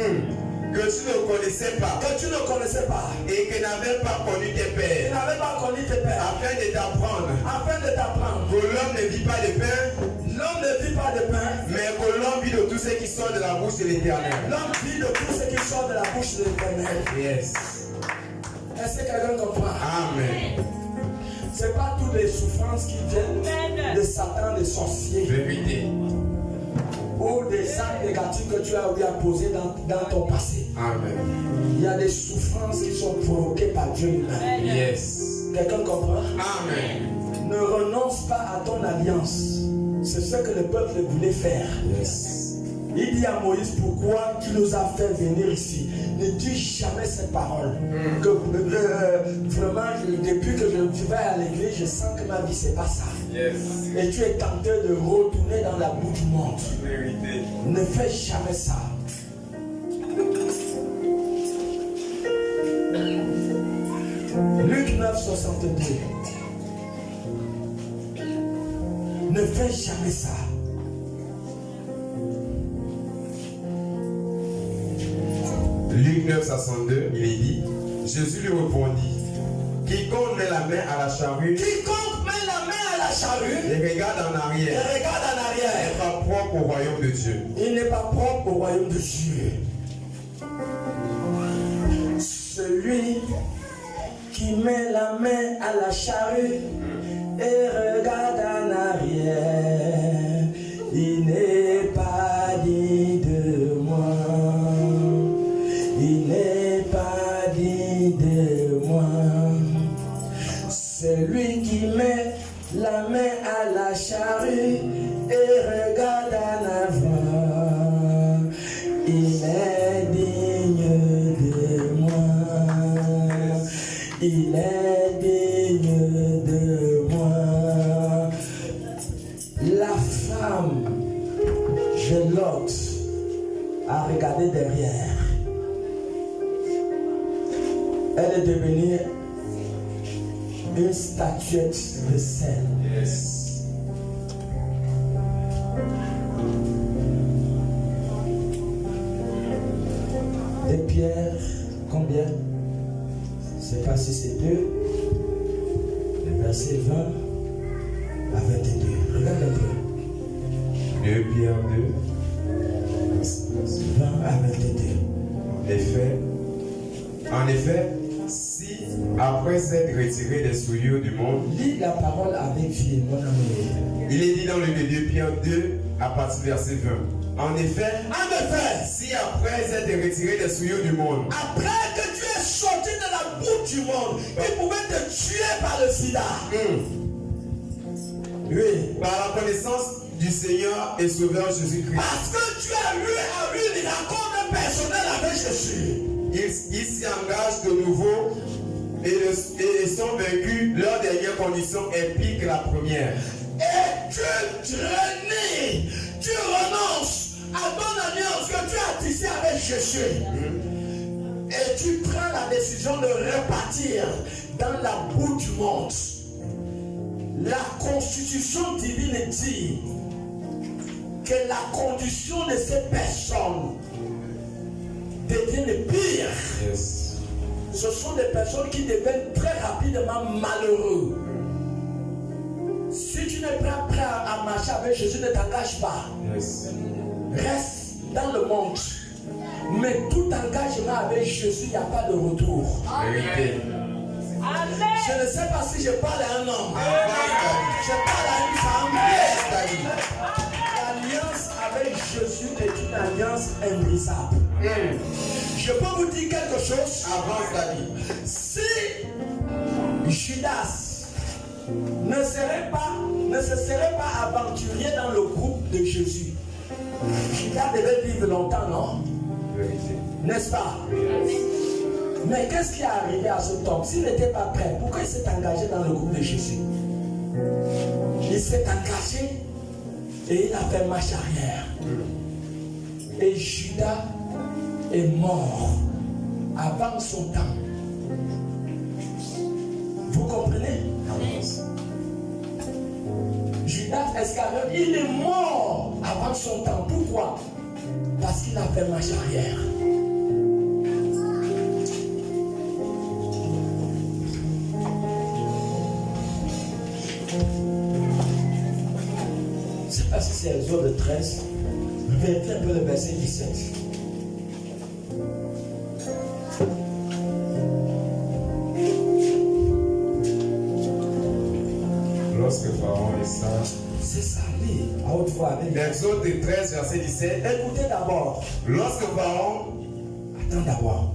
Que tu ne connaissais pas. Que tu ne connaissais pas. Et que n'avait pas connu tes Tu pères. n'avais pas connu tes pères. Afin de t'apprendre. Afin de t'apprendre. Que l'homme ne vit pas de pain. L'homme ne vit pas de pain. Mais que l'homme vit de tout ce qui sort de la bouche de l'Éternel. L'homme vit de tout ce qui sort de la bouche de l'Éternel. Yes. Est-ce que quelqu'un comprend? Amen. C'est pas toutes les souffrances qui viennent de Satan, des sorciers, Vérité. ou des actes négatifs que tu as eu à poser dans ton passé. Amen. Il y a des souffrances qui sont provoquées par Dieu lui-même. Yes. Quelqu'un comprend? Amen. Ne renonce pas à ton alliance. C'est ce que le peuple voulait faire. Yes. Il dit à Moïse, pourquoi tu nous as fait venir ici? Ne dis jamais cette parole. Que, vraiment, depuis que je vais à l'église, je sens que ma vie, c'est pas ça. Yes. Et tu es tenté de retourner dans la boue du monde. Vérité. Ne fais jamais ça. Luc 9, 62. Ne fais jamais ça. Luc 9, 62, il est dit, Jésus lui répondit, quiconque met la main à la charrue Quiconque met la main à la charrue et regarde en et arrière regarde en n'est arrière, pas propre au royaume de Dieu. il n'est pas propre au royaume de Dieu. Celui qui met la main à la charrue et regarde en arrière, il n'est pas digne de moi. Il n'est pas digne de moi. Celui qui met la main à la charrue et regarde en avant, il est digne de moi. Il est digne de moi. La femme de Lot a regardé derrière. Elle est devenue une statuette de sel. Yes. Des pierres, combien? Je ne sais pas si c'est 2. Le verset 20 à 22. Regarde un peu. 2 Pierre 2. 20 à 22. En effet, si après s'être retiré des souillures du monde, Lis la parole avec vie, mon ami. il est dit dans le 2 Pierre 2 à partir du verset 20. En effet, si après s'être retiré des souillures du monde, Après que tu es sorti de la boue du monde, qui pouvait te tuer par le sida. Oui. par la connaissance du Seigneur et Sauveur Jésus-Christ, Parce que tu as eu une rencontre personnelle avec Jésus. ils s'y engagent de nouveau et sont vaincus. Leur dernière condition est pire que la première. Et tu renis, tu renonces à ton alliance que tu as tissée avec Jésus. Et tu prends la décision de repartir dans la boue du monde. La constitution divine dit que la condition de ces personnes devient pire. Yes. ce sont des personnes qui deviennent très rapidement malheureux. Si tu n'es pas prêt à marcher avec Jésus, ne t'engage pas. Yes. Reste dans le monde. Mais tout engagement avec Jésus, il n'y a pas de retour. Vérité. Je ne sais pas si je parle à un homme. Je parle à une femme. L'alliance avec Jésus est une alliance imbrisable. Je peux vous dire quelque chose. Avance ta vie. Si Judas ne se serait pas aventurier dans le groupe de Jésus, Judas devait vivre longtemps, non? Vérité. N'est-ce pas? Mais qu'est-ce qui est arrivé à cet homme? S'il n'était pas prêt, pourquoi il s'est engagé dans le groupe de Jésus? Il s'est engagé et il a fait marche arrière. Et Judas est mort avant son temps. Vous comprenez? Judas Iscariote, il est mort avant son temps. Pourquoi? Parce qu'il a fait marche arrière. Je ne sais pas si c'est Exode 13. Vérifiez un peu le verset 17. Lorsque Pharaon laissa. C'est ça, oui. À haute voix. Exode 13, verset 17. Écoutez d'abord. Lorsque Pharaon. Attends d'abord.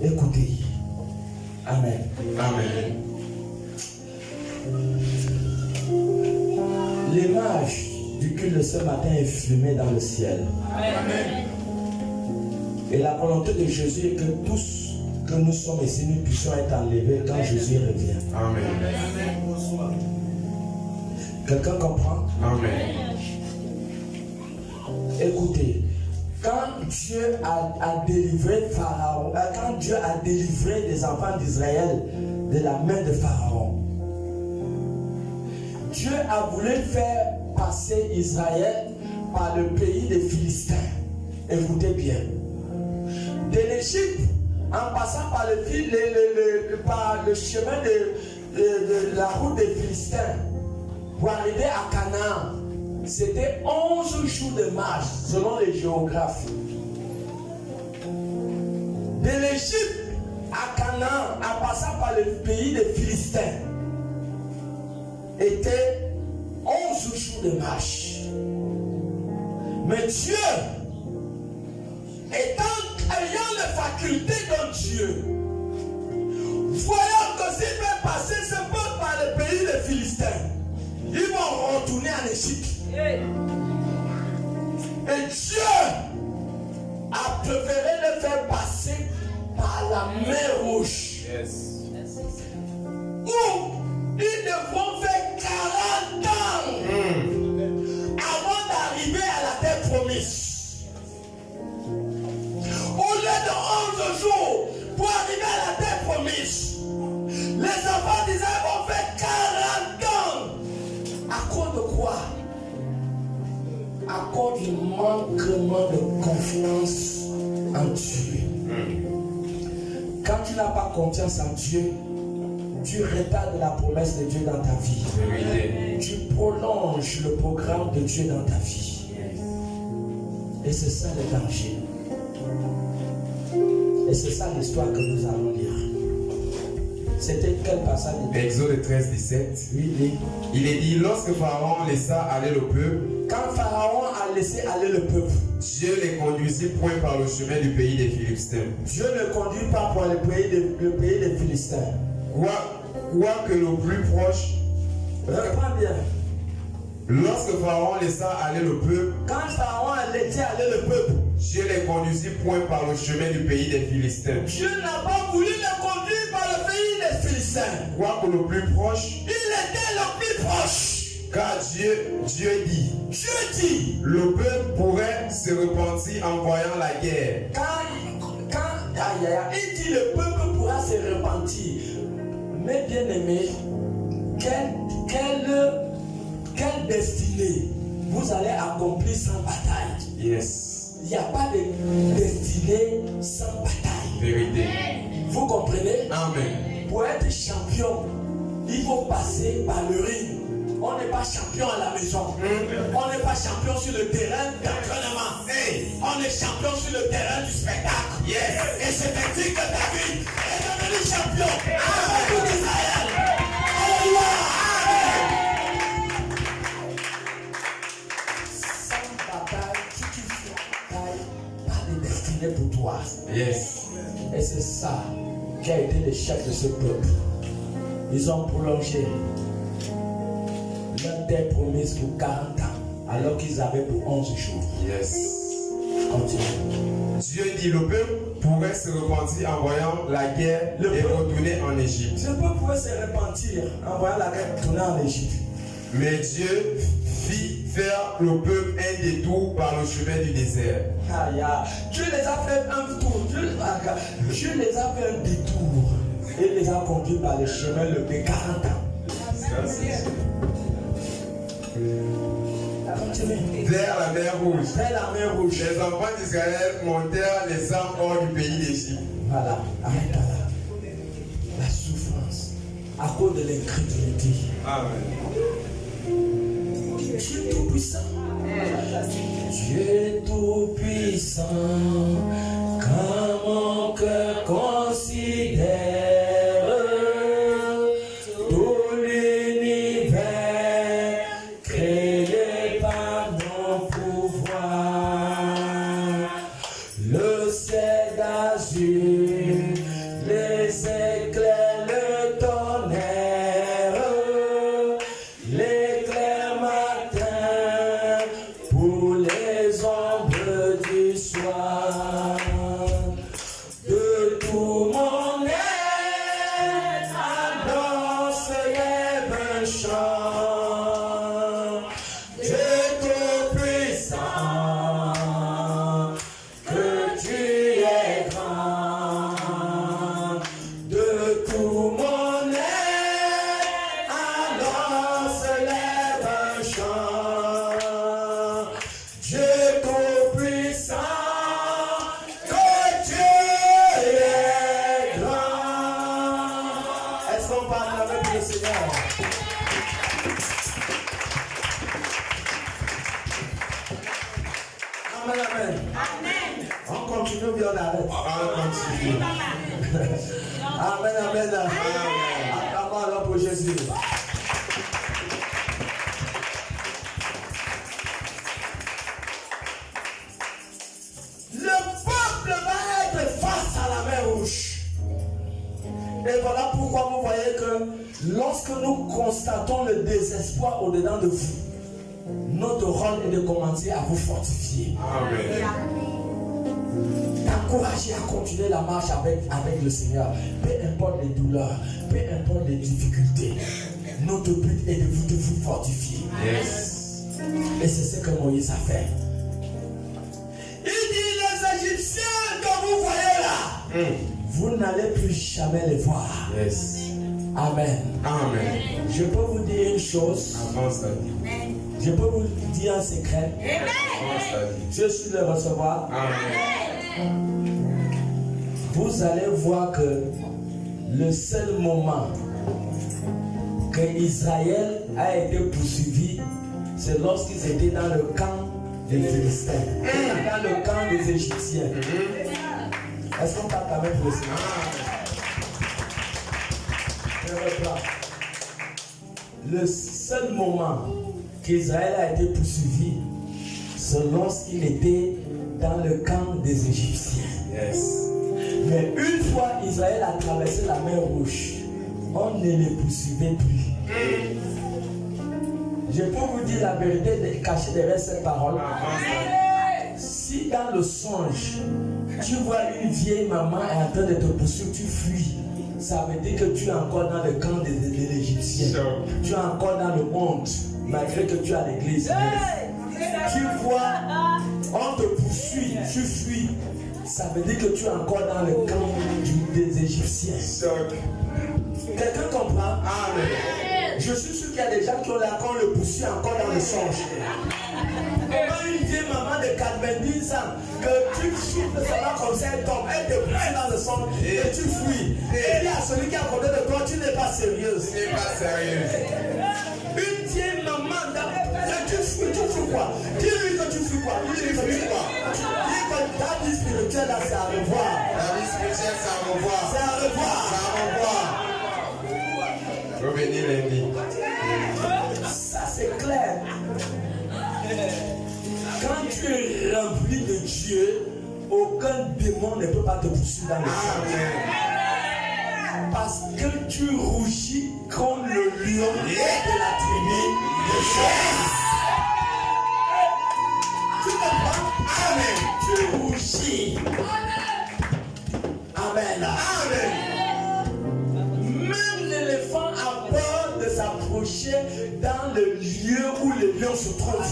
Écoutez. Amen. Amen. L'image du culte de ce matin est fumée dans le ciel. Amen. Et la volonté de Jésus est que tous que nous sommes ici, nous puissions être enlevés quand Jésus revient. Amen. Quelqu'un comprend? Amen. Écoutez, quand Dieu a délivré Pharaon, quand Dieu a délivré les enfants d'Israël de la main de Pharaon, Dieu a voulu faire passer Israël par le pays des Philistins. Écoutez bien. De l'Égypte, en passant par par le chemin de la route des Philistins, pour arriver à Canaan, c'était 11 jours de marche, selon les géographes. De l'Égypte à Canaan, en passant par le pays des Philistins, était 11 jours de marche. Mais Dieu, ayant les facultés de Dieu, voyant que s'il fait passer ce peuple par le pays des Philistins, ils vont retourner en Égypte. Et Dieu a préféré le faire passer par la mer Rouge. Yes. Où ils devront faire 40 ans avant d'arriver à la terre promise. Au lieu de 11 jours pour arriver à la terre promise, les enfants d'Israël vont faire 40 ans. À cause de quoi? À cause du manquement de confiance en Dieu. Quand tu n'as pas confiance en Dieu, tu retardes la promesse de Dieu dans ta vie. Vérité. Tu prolonges le programme de Dieu dans ta vie. Et c'est ça le danger. Et c'est ça l'histoire que nous allons lire. C'était quel passage? Exode 13, 17. Oui. Il est dit, lorsque Pharaon laissa aller le peuple, Quand Pharaon a laissé aller le peuple, Dieu les conduisit point par le chemin du pays des Philistins. Dieu ne conduit pas pour le pays des Philistins. Quoique le plus proche, Reprends bien. lorsque Pharaon laissa aller le peuple, Quand Pharaon a laissé aller le peuple, Dieu les conduisit point par le chemin du pays des Philistins. Dieu n'a pas voulu le conduire par le pays des Philistins. Quoique le plus proche, Il était le plus proche. car Dieu dit, Dieu dit, le peuple pourrait se repentir en voyant la guerre. il dit le peuple pourra se repentir. Mais bien aimé, quelle destinée vous allez accomplir sans bataille? Yes. Il n'y a pas de destinée sans bataille. Vérité. Vous comprenez? Amen. Pour être champion, il faut passer par le ring. On n'est pas champion à la maison. On n'est pas champion sur le terrain d'entraînement. On est champion sur le terrain du spectacle. Et c'est ainsi que David est devenu champion. Amen. D'Israël. Alléluia. Sans bataille, si tu fais bataille, pas de destinée pour toi. Yes. Et c'est ça qui a été l'échec de ce peuple. Ils ont prolongé leur terre promise pour 40 ans, alors qu'ils avaient pour 11 jours. Yes. Continue. Dieu dit le peuple pourrait se repentir en voyant la guerre et retourner en Égypte. Le peuple pouvait se repentir en voyant la guerre retourner en Égypte. Mais Dieu fit faire le peuple un détour par le chemin du désert. Dieu les a fait un tour. Dieu les a fait un détour. Et les a conduits par le chemin de 40 ans. Vers la mer Rouge. Vers la mer Rouge. Les enfants d'Israël montèrent les armes hors du pays d'Égypte. Voilà, arrête là. La souffrance à cause de l'incrédulité. Amen. Dieu tout-puissant. Dieu tout-puissant, quand mon cœur considère tout l'univers créé par mon pouvoir, le ciel d'azur, les éclairs, le tonnerre, l'éclair matin pour les ombres du soir. De tout mon être, annonce lève un chant. Dieu tout-puissant, que tu es grand. De tout mon être, annonce lève un chant. Dieu tout-puissant, que Dieu est grand. Est-ce qu'on parle avec le Seigneur? Amen, amen. Amen. On continue ou bien on arrête? On continue. Amen, amen. Acclamons alors pour Jésus. Le peuple va être face à la mer Rouge. Et voilà pourquoi vous voyez que lorsque nous constatons le désespoir au-dedans de vous, notre rôle est de commencer à vous fortifier, Amen. t'encourager à continuer la marche avec le Seigneur. Peu importe les douleurs, peu importe les difficultés, notre but est de vous fortifier. Yes. Et c'est ce que Moïse a fait. Il dit les Égyptiens que vous voyez là, vous n'allez plus jamais les voir. Yes. Amen. Amen. Je peux vous dire une chose. Avance ta vie. Je peux vous dire un secret. Avance ta vie. Je suis le recevoir. Amen. Vous allez voir que le seul moment que Israël a été poursuivi, c'est lorsqu'ils étaient dans le camp des Philistins, dans le camp des Égyptiens. Est-ce qu'on parle quand même pour le Seigneur? Le seul moment qu'Israël a été poursuivi, c'est lorsqu'il était dans le camp des Égyptiens. Yes. Mais une fois Israël a traversé la mer Rouge, on ne les poursuivait plus. Je peux vous dire la vérité cachée derrière cette parole. Si dans le songe, tu vois une vieille maman en train de te poursuivre, tu fuis. Ça veut dire que tu es encore dans le camp de l'Égyptien. Tu es encore dans le monde, malgré que tu es à l'église. Tu vois, on te poursuit, tu fuis. Ça veut dire que tu es encore dans le camp des Égyptiens. Quelqu'un comprend? Amen. Je suis sûr qu'il y a des gens qui ont la con le poursuit encore dans le songe. Comment une vieille maman de 90 ans, que tu souffles seulement comme ça, elle tombe, elle te poursuit dans le songe et tu fuis. Et dis à celui qui est à côté de toi, tu n'es pas sérieuse. Tu n'es pas sérieuse. Une vieille maman, tu fuis quoi? Dis-lui que tu fuis quoi? Dis-lui que tu fuis quoi? Dis que ta vie spirituelle là, c'est à revoir. La vie spirituelle, c'est à revoir. C'est à revoir. C'est à revoir. Revenez lundi. Ça c'est clair. Quand tu es rempli de Dieu, aucun démon ne peut pas te poursuivre dans le champ. Parce que tu rougis comme le lion de la tribu de Juda. Tu comprends? Amen. Tu rougis. Amen. Amen. Même l'éléphant a peur de s'approcher dans le lieu où le lion se trouve.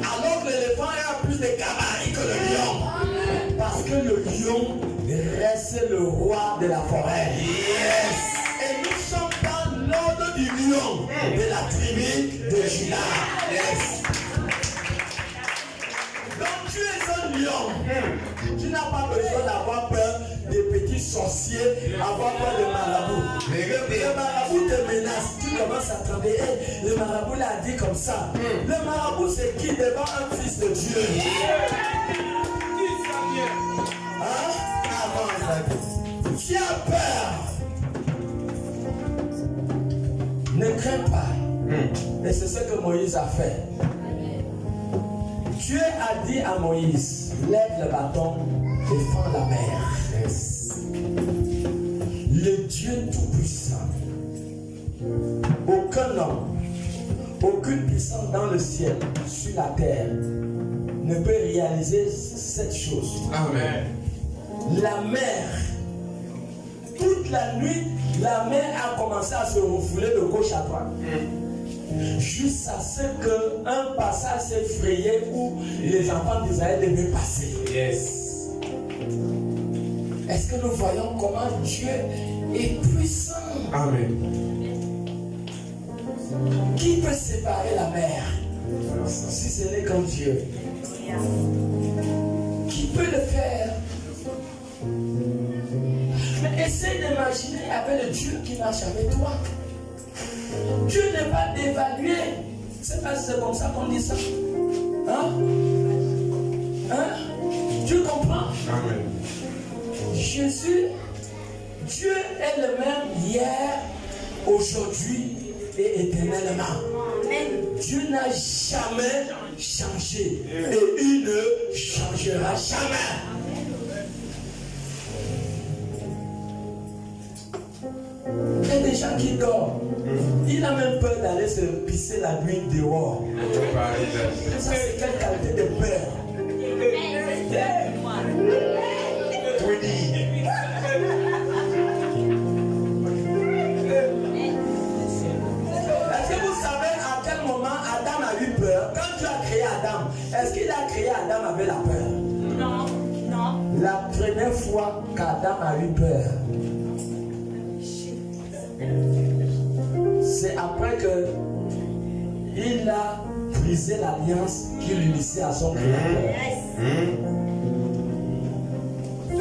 Alors que l'éléphant a plus de gabarit que le lion. Parce que le lion reste le roi de la forêt. Et nous sommes dans l'ordre du lion de la tribu de Juda. Donc tu es un lion. Tu n'as pas besoin d'avoir peur des petits sorciers, avoir peur de marabouts. Le marabout te menace. Tu commences à trembler. Hey, le marabout l'a dit comme ça. Le marabout c'est qui devant un fils de Dieu? Hein? Tu as peur. Ne crains pas. Et c'est ce que Moïse a fait. Dieu a dit à Moïse, lève le bâton et fends la mer. Le Dieu Tout-Puissant, aucun homme, aucune puissance dans le ciel, sur la terre, ne peut réaliser cette chose. Amen. La mer, toute la nuit, la mer a commencé à se refouler de gauche à droite. Jusqu'à ce qu'un passage s'est frayé où les enfants d'Israël devaient passer. Yes. Est-ce que nous voyons comment Dieu est puissant? Amen. Qui peut séparer la mer si ce n'est qu'un Dieu? Qui peut le faire? Mais essaie d'imaginer avec le Dieu qui marche avec toi. Dieu n'est pas d'évaluer. C'est pas si c'est comme ça qu'on dit ça. Hein? Hein? Tu comprends? Amen. Jésus, Dieu est le même hier, aujourd'hui et éternellement. Dieu n'a jamais changé et il ne changera jamais. Il y a des gens qui dorment. Il a même peur d'aller se pisser la nuit dehors. Ça, c'est quelle qualité de peur? Est-ce que vous savez à quel moment Adam a eu peur? Quand Dieu a créé Adam, est-ce qu'il a créé Adam avec la peur? Non, non. La première fois qu'Adam a eu peur, c'est après que il a brisé l'alliance qu'il unissait à son créateur.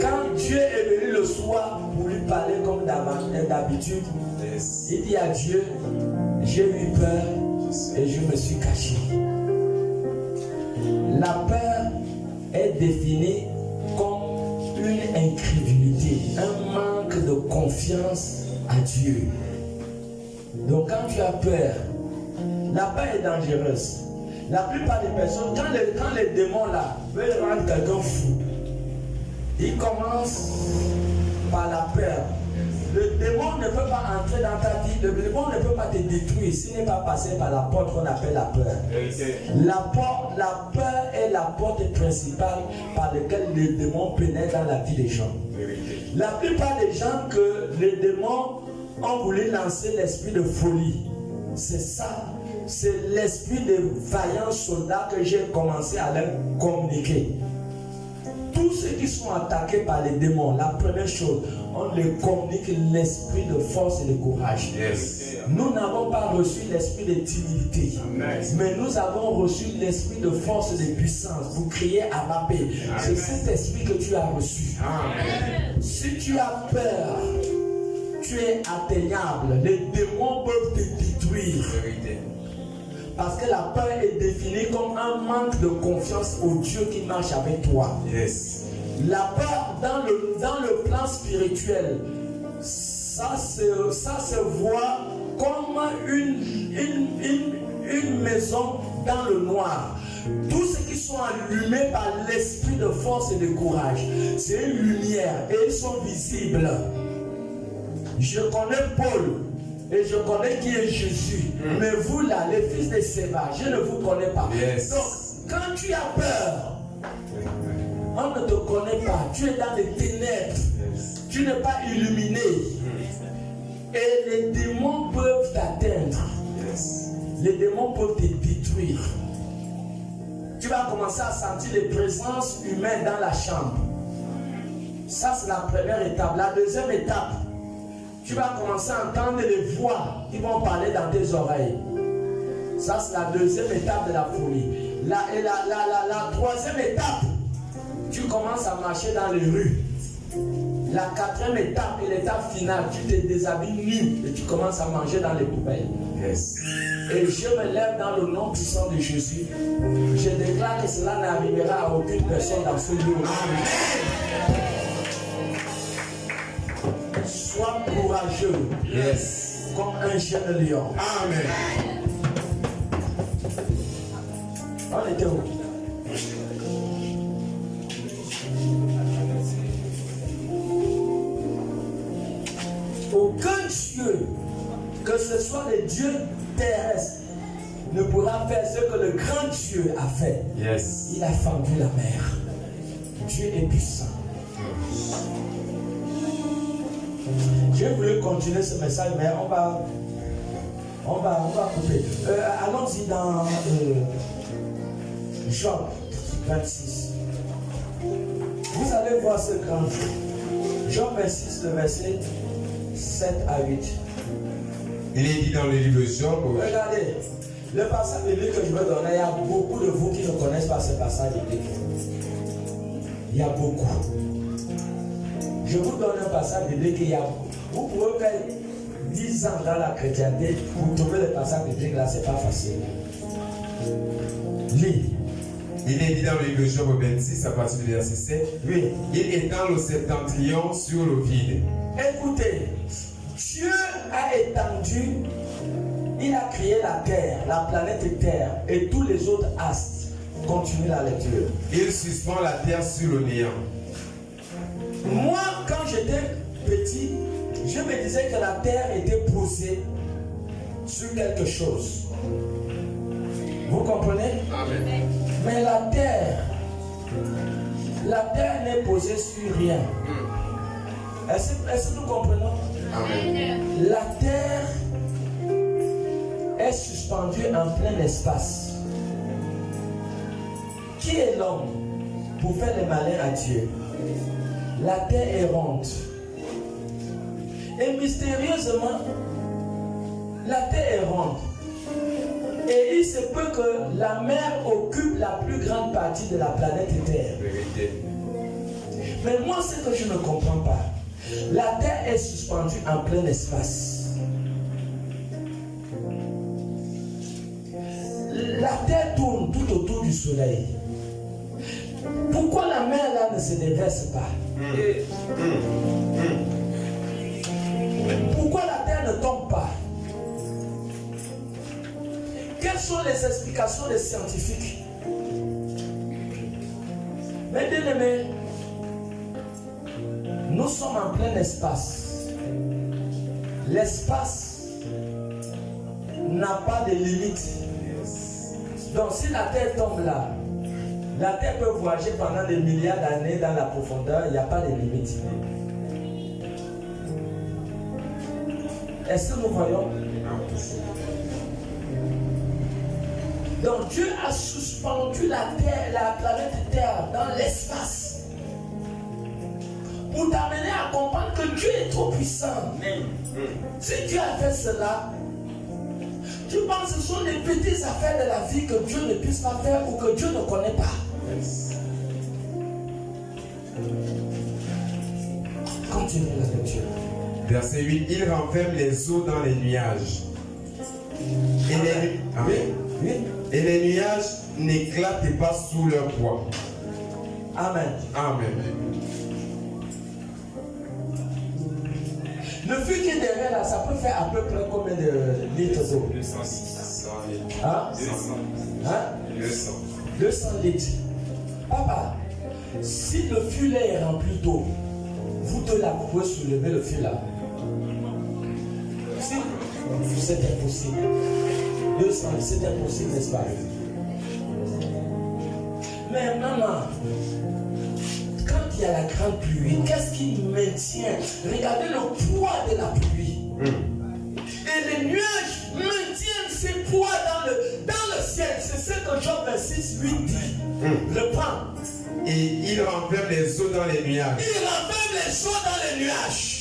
Quand Dieu est venu le soir pour lui parler comme d'habitude, il dit à Dieu, j'ai eu peur et je me suis caché. La peur est définie comme une incrédulité, un manque de confiance à Dieu. Donc quand tu as peur, la peur est dangereuse. La plupart des personnes, quand les démons là veulent rendre quelqu'un fou, ils commencent par la peur. Le démon ne peut pas entrer dans ta vie, le démon ne peut pas te détruire s'il n'est pas passé par la porte qu'on appelle la peur. La peur est la porte principale par laquelle les démons pénètrent dans la vie des gens. La plupart des gens que les démons ont voulu lancer l'esprit de folie, c'est ça. C'est l'esprit de vaillants soldats que j'ai commencé à leur communiquer. Tous ceux qui sont attaqués par les démons, la première chose, on leur communique l'esprit de force et de courage. Yes. Nous n'avons pas reçu l'esprit de timidité, mais nous avons reçu l'esprit de force et de puissance. Vous criez à ma paix. C'est cet esprit que tu as reçu. Amen. Si tu as peur, tu es atteignable. Les démons peuvent te détruire. Vérité. Parce que la peur est définie comme un manque de confiance au Dieu qui marche avec toi. Yes. La peur dans le plan spirituel, ça se voit comme une maison dans le noir. Tous ceux qui sont allumés par l'esprit de force et de courage, c'est une lumière et ils sont visibles. Je connais Paul et je connais qui est Jésus. Mais vous là, les fils de Séba, je ne vous connais pas. Yes. Donc, quand tu as peur, on ne te connaît pas. Tu es dans les ténèbres. Yes. Tu n'es pas illuminé. Et les démons peuvent t'atteindre. Yes. Les démons peuvent te détruire. Tu vas commencer à sentir les présences humaines dans la chambre. Ça, c'est la première étape. La deuxième étape, tu vas commencer à entendre les voix qui vont parler dans tes oreilles. Ça, c'est la deuxième étape de la folie. La troisième étape, tu commences à marcher dans les rues. La quatrième étape et l'étape finale, tu te déshabilles nu et tu commences à manger dans les poubelles. Yes. Et je me lève dans le nom puissant de Jésus. Je déclare que cela n'arrivera à aucune personne dans ce lieu. Amen. Sois courageux. Yes. Comme un jeune lion. Amen. On était où? Aucun Dieu, que ce soit les dieux terrestres, ne pourra faire ce que le grand Dieu a fait. Yes. Il a fendu la mer. Dieu est puissant. J'ai voulu continuer ce message, mais on va couper. Allons-y dans Job 26. Vous allez voir ce grand Dieu. Job 26, le verset 7 à 8. Il est dit dans le livre de Job. Regardez, le passage biblique que je veux donner, il y a beaucoup de vous qui ne connaissent pas ce passage biblique. Il y a beaucoup. Je vous donne un passage biblique, vous pouvez faire 10 ans dans la chrétienté pour trouver le passage biblique là, c'est pas facile. Lis. Il est dit dans le livre de Job 26 à partir du verset 7. Oui. Il étend le septentrion sur le vide. Écoutez, Dieu a étendu, il a créé la terre, la planète Terre et tous les autres astres. Continuez la lecture. Il suspend la terre sur le néant. Moi, quand j'étais petit, je me disais que la terre était posée sur quelque chose. Vous comprenez? Amen. Mais la terre n'est posée sur rien. Est-ce que nous comprenons? Amen. La terre est suspendue en plein espace. Qui est l'homme pour faire le malin à Dieu? La terre est ronde. Et mystérieusement, la terre est ronde. Et il se peut que la mer occupe la plus grande partie de la planète Terre. Vérité. Mais moi, ce que je ne comprends pas, la terre est suspendue en plein espace. La terre tourne tout autour du soleil. Pourquoi la mer là ne se déverse pas? Pourquoi la terre ne tombe pas? Quelles sont les explications des scientifiques? Mes bien-aimés, nous sommes en plein espace. L'espace n'a pas de limite. Donc si la terre tombe là, la terre peut voyager pendant des milliards d'années dans la profondeur, il n'y a pas de limite. Est-ce que nous voyons? Donc Dieu a suspendu la terre, la planète Terre dans l'espace pour t'amener à comprendre que Dieu est trop puissant. Si Dieu a fait cela, penses que ce sont les petites affaires de la vie que Dieu ne puisse pas faire ou que Dieu ne connaît pas. Yes. Continuez la lecture. Verset 8. Il renferme les eaux dans les nuages. Et les nuages n'éclatent pas sous leur poids. Amen. Amen. Le feu qui est derrière là, ça peut faire à peu près combien de litres d'eau? 200 litres. Hein? 200 litres. Papa, si le filet est rempli d'eau, vous deux là, vous pouvez soulever le filet. Si, c'est impossible. 200, c'est impossible, n'est-ce pas? Mais maman, quand il y a la grande pluie, qu'est-ce qui maintient? Regardez le poids de la pluie. Et les nuages maintiennent ces poids dans le ciel. C'est ce que Job 26, 8 dit. Reprends. Et il renferme les eaux dans les nuages. Il renferme les eaux dans les nuages.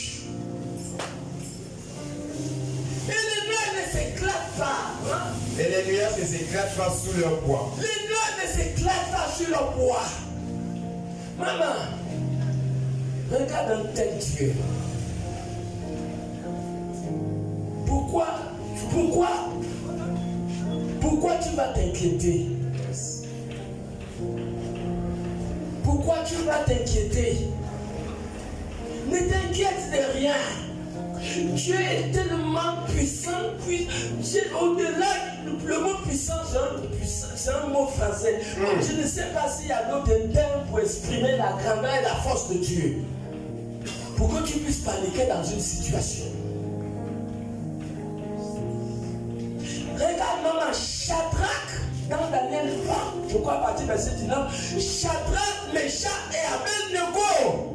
Et les nuages ne s'éclatent pas. Hein? Et les nuages ne s'éclatent pas sous leur poids. Les nuages ne s'éclatent pas sur leur poids. Maman, regarde un tel Dieu. Pourquoi tu vas t'inquiéter? Pourquoi tu vas t'inquiéter? Ne t'inquiète de rien. Dieu est tellement puissant, au-delà, le mot puissant, c'est un mot français. Je ne sais pas s'il y a d'autres termes pour exprimer la grandeur et la force de Dieu. Pour que tu puisses paniquer dans une situation. Regarde maman, Shadrach, dans Daniel 3, pourquoi à partir du verset 19, Shadrach, Meshach et Abednego.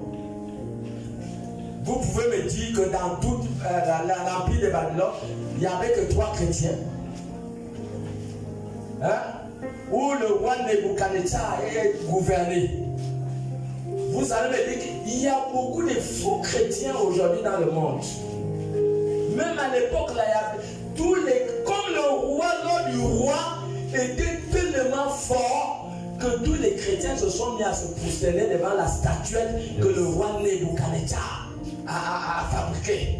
Vous pouvez me dire que dans tout l'empire de Babylone, il n'y avait que 3 chrétiens. Hein? Où le roi Nebuchadnezzar est gouverné. Vous allez me dire qu'il y a beaucoup de faux chrétiens aujourd'hui dans le monde. Même à l'époque, là, il y avait comme le roi, l'ordre du roi était tellement fort que tous les chrétiens se sont mis à se prosterner devant la statuette que le roi Nebuchadnezzar a fabriquée.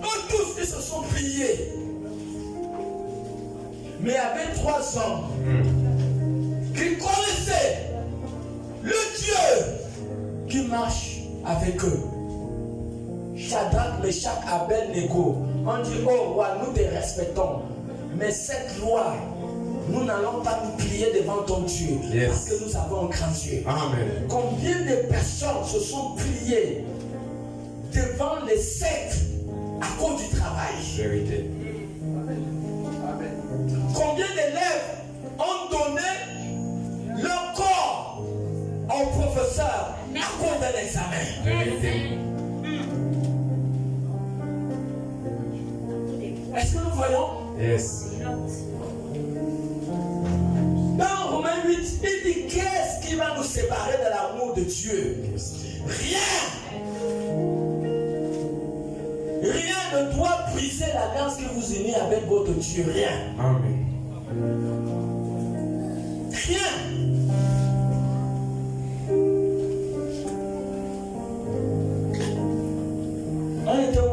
Eux tous, ils se sont pliés. Mais il y avait 3 hommes qui connaissaient le Dieu qui marche avec eux. Shadrach, Meshach, Abednego. On dit, oh roi, nous te respectons. Mais cette loi, nous n'allons pas nous plier devant ton Dieu. Yes. Parce que nous avons un grand Dieu. Amen. Combien de personnes se sont pliées devant les sectes à cause du travail? Vérité. Combien d'élèves ont donné leur corps au professeur à cause de l'examen? Vérité. Est-ce que nous voyons? Yes. Dans Romains 8, il dit qu'est-ce qui va nous séparer de l'amour de Dieu? Rien. Rien ne doit briser l'alliance que vous unissez avec votre Dieu. Rien. Amen. Rien. On était où?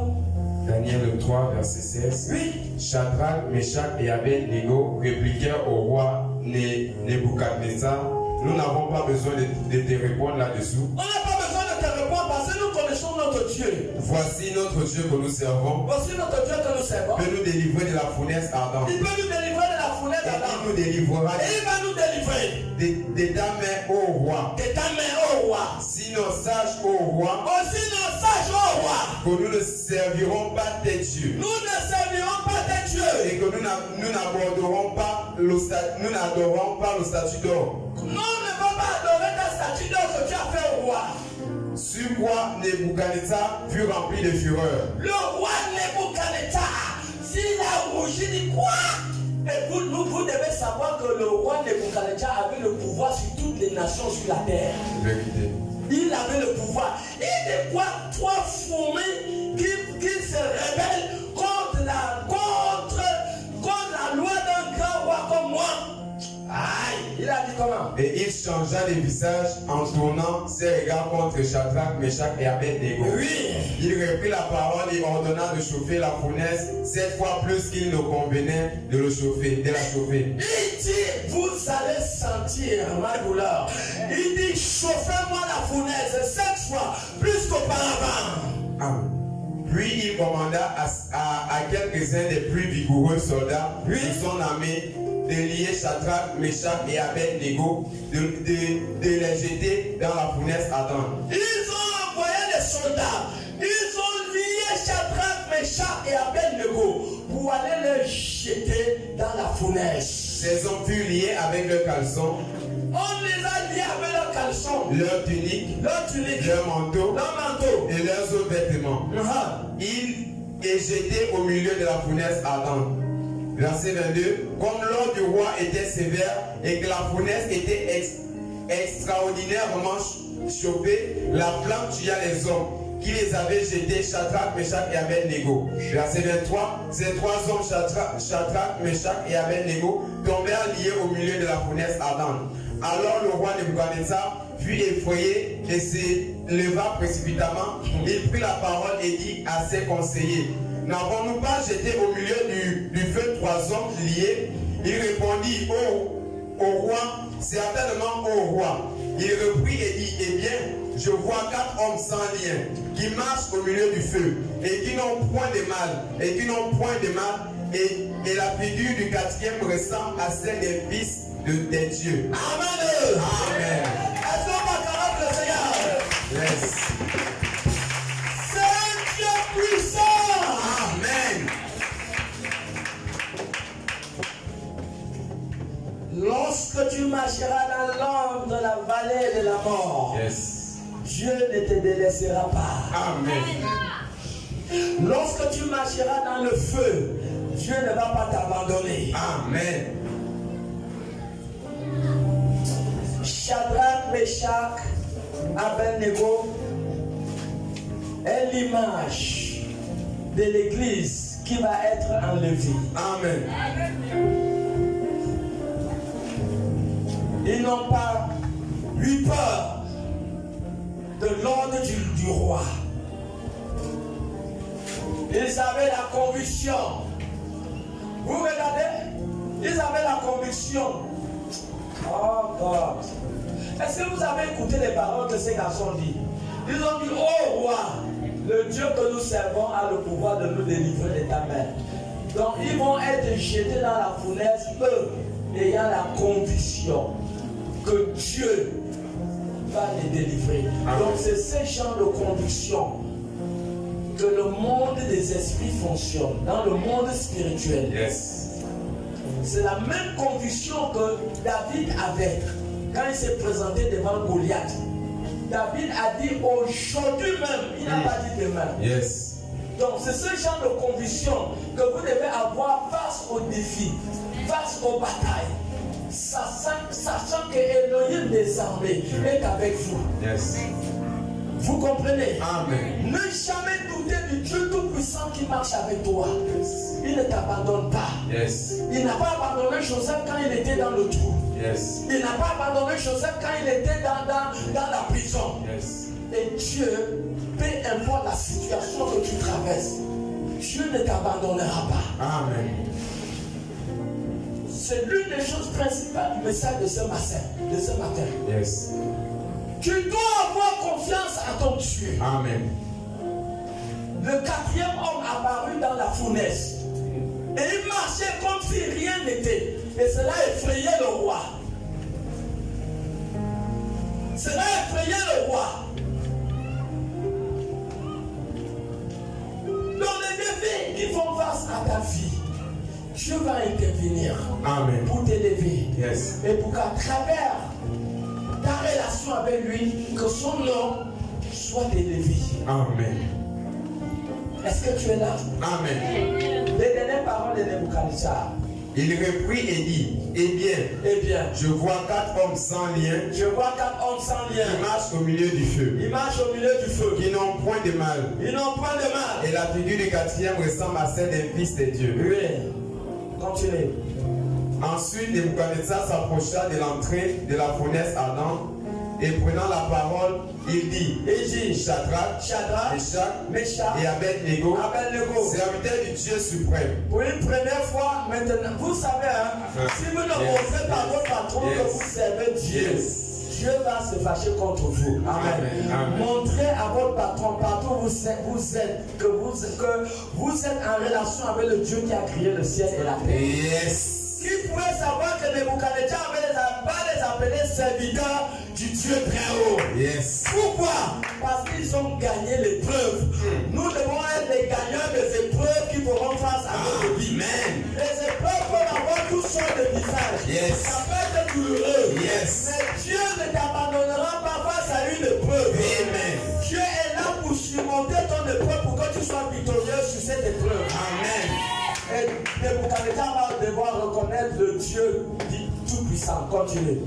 Daniel 3, verset 16. Oui. Shadrach, Meshach et Abednego répliquèrent au roi Nebuchadnezzar. Nous n'avons pas besoin de te répondre là-dessous. On n'a pas besoin de te répondre parce que nous connaissons notre Dieu. Voici notre Dieu que nous servons. Voici notre Dieu que nous servons. Peut nous délivrer de la fournaise ardente. Il peut nous délivrer de la fournaise Et il d'Adam. nous délivrera Et il va nous délivrer de ta main, ô roi. de ta main, ô roi. Sinon, sache, ô roi, Aussi nous sache, ô roi. que nous ne servirons pas tes dieux. Nous ne servirons pas tes dieux. Et que nous n'adorerons pas le statut d'or. Nous ne devons pas adorer ta statue d'or que tu as fait au roi. Sur quoi Nebuchadnezzar fut rempli de fureur. Le roi Nebuchadnezzar, s'il a rougi, dit quoi? Et vous devez savoir que le roi Nebuchadnezzar avait le pouvoir sur toutes les nations sur la terre. Vérité. Il avait le pouvoir. Il dit quoi? 3 fourmis qui changea de visage en tournant ses regards contre Shadrach, Meshach et Abednego. Oui. Il reprit la parole et ordonna de chauffer la fournaise 7 fois plus qu'il ne convenait de la chauffer. Il dit, vous allez sentir ma douleur. Il dit, chauffez-moi la fournaise 7 fois plus qu'auparavant. Amen. Puis il commanda à quelques-uns des plus vigoureux soldats de son armée de lier Shadrach, Meshach et Abednego, de les jeter dans la fournaise ardente. Ils ont envoyé les soldats. Ils ont lié Shadrach, Meshach et Abednego pour aller les jeter dans la fournaise. Ces hommes furent liés avec leurs caleçons, On les a liés avec leurs caleçons, leurs tuniques, leurs manteaux et leurs autres vêtements. Ils est jeté au milieu de la fournaise ardente. Verset 22. Comme l'ordre du roi était sévère et que la fournaise était extraordinairement chauffée, la flamme tua les hommes qui les avaient jetés, Shadrach, Meshach et Abednego. Verset 23. Ces 3 hommes, Shadrach, Meshach et Abednego, tombèrent liés au milieu de la fournaise ardente. Alors le roi Nebuchadnezzar fut effrayé et se leva précipitamment. Il prit la parole et dit à ses conseillers, n'avons-nous pas jeté au milieu du feu 3 hommes liés? Il répondit, au roi, certainement au roi. Il reprit et dit, eh bien, je vois 4 hommes sans lien qui marchent au milieu du feu et qui n'ont point de mal, et la figure du 4e ressemble à celle des fils des dieux. Amen. Amen. Est-ce qu'on va connaître le Seigneur? Yes. C'est un Dieu puissant. Amen. Lorsque tu marcheras dans l'ombre de la vallée de la mort, Yes. Dieu ne te délaissera pas. Amen. Lorsque tu marcheras dans le feu, Dieu ne va pas t'abandonner. Amen. Shadrach, Meshach, Abednego est l'image de l'église qui va être enlevée. Amen. Ils n'ont pas eu peur de l'ordre du roi. Ils avaient la conviction. Vous regardez? Ils avaient la conviction. Oh God. Est-ce que vous avez écouté les paroles que ces garçons disent? Ils ont dit, oh roi, le Dieu que nous servons a le pouvoir de nous délivrer de ta main. Donc ils vont être jetés dans la fournaise, eux, ayant la conviction que Dieu va les délivrer. Amen. Donc c'est ce genre de conviction que le monde des esprits fonctionne, dans le monde spirituel. Yes. C'est la même conviction que David avait quand il s'est présenté devant Goliath. David a dit aujourd'hui même, il n'a pas dit demain. Yes. Donc c'est ce genre de conviction que vous devez avoir face aux défis, face aux batailles, sachant que Elohim des armées est avec vous. Yes. Vous comprenez? Amen. Ne jamais douter du Dieu Tout-Puissant qui marche avec toi. Il ne t'abandonne pas. Yes. Il n'a pas abandonné Joseph quand il était dans le trou. Yes. Il n'a pas abandonné Joseph quand il était dans la prison. Yes. Et Dieu, peu importe la situation que tu traverses, Dieu ne t'abandonnera pas. Amen. C'est l'une des choses principales du message de ce matin. Yes. Tu dois avoir confiance à ton Dieu. Amen. Le 4e homme apparut dans la fournaise. Et il marchait comme si rien n'était. Et cela effrayait le roi. Cela effrayait le roi. Dans les défis qui font face à ta vie, Dieu va intervenir. Amen. Pour t'élever. Yes. Et pour qu'à travers ta relation avec lui, que son nom soit élevé. Amen. Est-ce que tu es là? Amen. Les dernières paroles de Nebuchadnezzar. Il reprit et dit, eh bien, je vois 4 hommes sans lien Je vois 4 hommes sans lien. qui marchent au milieu du feu, Ils marchent au milieu du feu. qui n'ont point de mal. Ils n'ont point de mal. Et la figure du 4e ressemble à celle des fils des dieux. Oui. Continuez. Ensuite, Nebuchadnezzar s'approcha de l'entrée de la fournaise ardente et prenant la parole, il dit, Shadrach, Meshach et Abednego, serviteurs du Dieu suprême. Pour une première fois, maintenant, vous savez, si vous ne montrez pas votre patron que vous servez Dieu, Dieu va se fâcher contre vous. Amen. Montrez à votre patron, partout où vous êtes, que vous êtes en relation avec le Dieu qui a créé le ciel et la terre. Qui pouvait savoir que Nebuchadnezzar va les appeler serviteurs du Dieu très haut. Pourquoi? Parce qu'ils ont gagné l'épreuve. Nous devons être les gagnants des épreuves qui feront face à notre vie. Les épreuves peuvent avoir toutes sortes de visages. Ça peut être douloureux. Mais Dieu ne t'abandonnera pas face à une épreuve. Dieu est là pour surmonter ton épreuve pour que tu sois victorieux sur cette épreuve. Et Nebuchadnezzar va devoir reconnaître le Dieu tout-puissant. Continuez.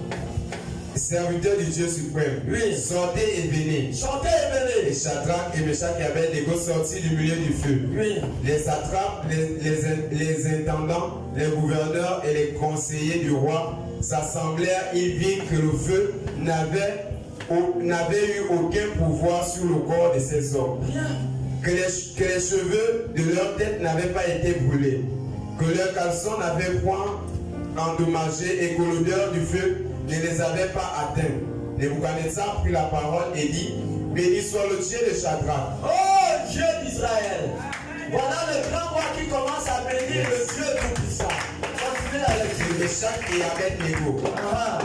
Serviteurs du Dieu suprême, sortez et venez. Et Shadrach et Meshach et Abednego sortirent du milieu du feu. Les satrapes, les intendants, les gouverneurs et les conseillers du roi s'assemblèrent. Ils virent que le feu n'avait eu aucun pouvoir sur le corps de ces hommes. Que les cheveux de leur tête n'avaient pas été brûlés, que leurs caleçons n'avaient point endommagé et que l'odeur du feu ne les avait pas atteints. Nebuchadnezzar prit la parole et dit, béni soit le Dieu de Shadrach. Oh Dieu d'Israël, voilà le grand roi qui commence à bénir le Dieu tout-puissant. Continuez la lecture. Meshach et Abednego,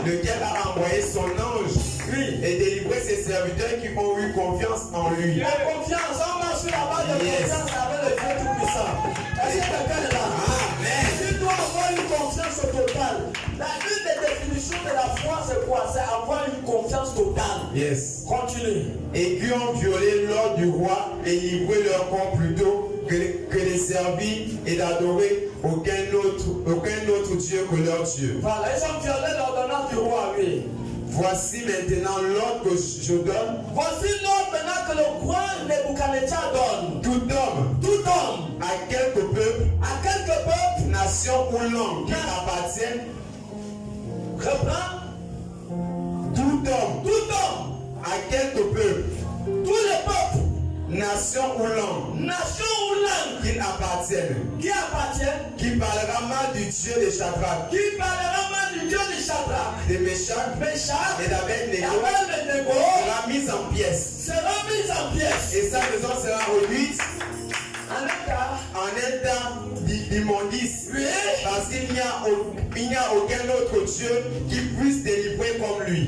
lequel a envoyé son ange et délivré ses serviteurs qui ont eu confiance en lui. La confiance, on marche sur la base de confiance avec le Dieu tout-puissant. Est-ce que quelqu'un est là? Tu dois avoir une confiance totale. L'une des définitions de la foi, c'est quoi? C'est avoir une confiance totale. Continue. Et qui ont violé l'ordre du roi et livré leur corps plutôt que de servir et d'adorer aucun autre Dieu que leur Dieu. Voilà, ils ont violé l'ordonnance du roi, oui. Voici maintenant l'ordre que je donne. Voici l'ordre maintenant que le roi Nebuchadnezzar donne. Tout homme, à quelque peuple, nation ou langue qui appartiennent. Reprends. Tout homme, à quelque peuple, tous les peuples, nation ou langue qui appartiennent, qui parlera mal du Dieu de Shadrach, de Meshach et d'Abednego sera mise en pièces. Et sa maison sera réduite en un temps d'immondice. Parce qu'il n'y a aucun autre Dieu qui puisse délivrer comme lui.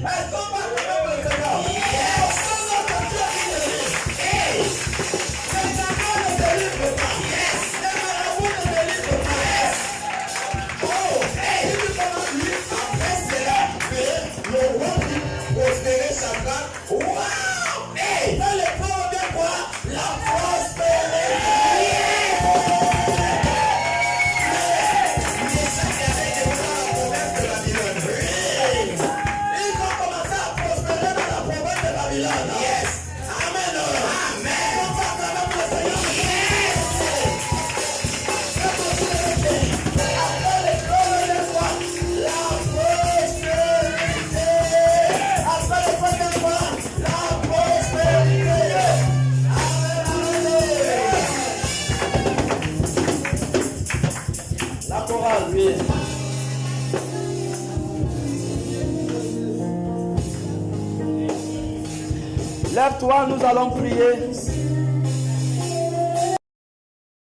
Le roi prospérer Shadrach. Wow! Hey! Dans le corps de quoi? La prospérité. Ils ont commencé à prospérer dans la province de Babylone. Amen. On va acclamer le Seigneur. Après le corps de quoi? La prospérité. Après le corps de quoi? La prospérité. La chorale, oui. Lève-toi, nous allons prier.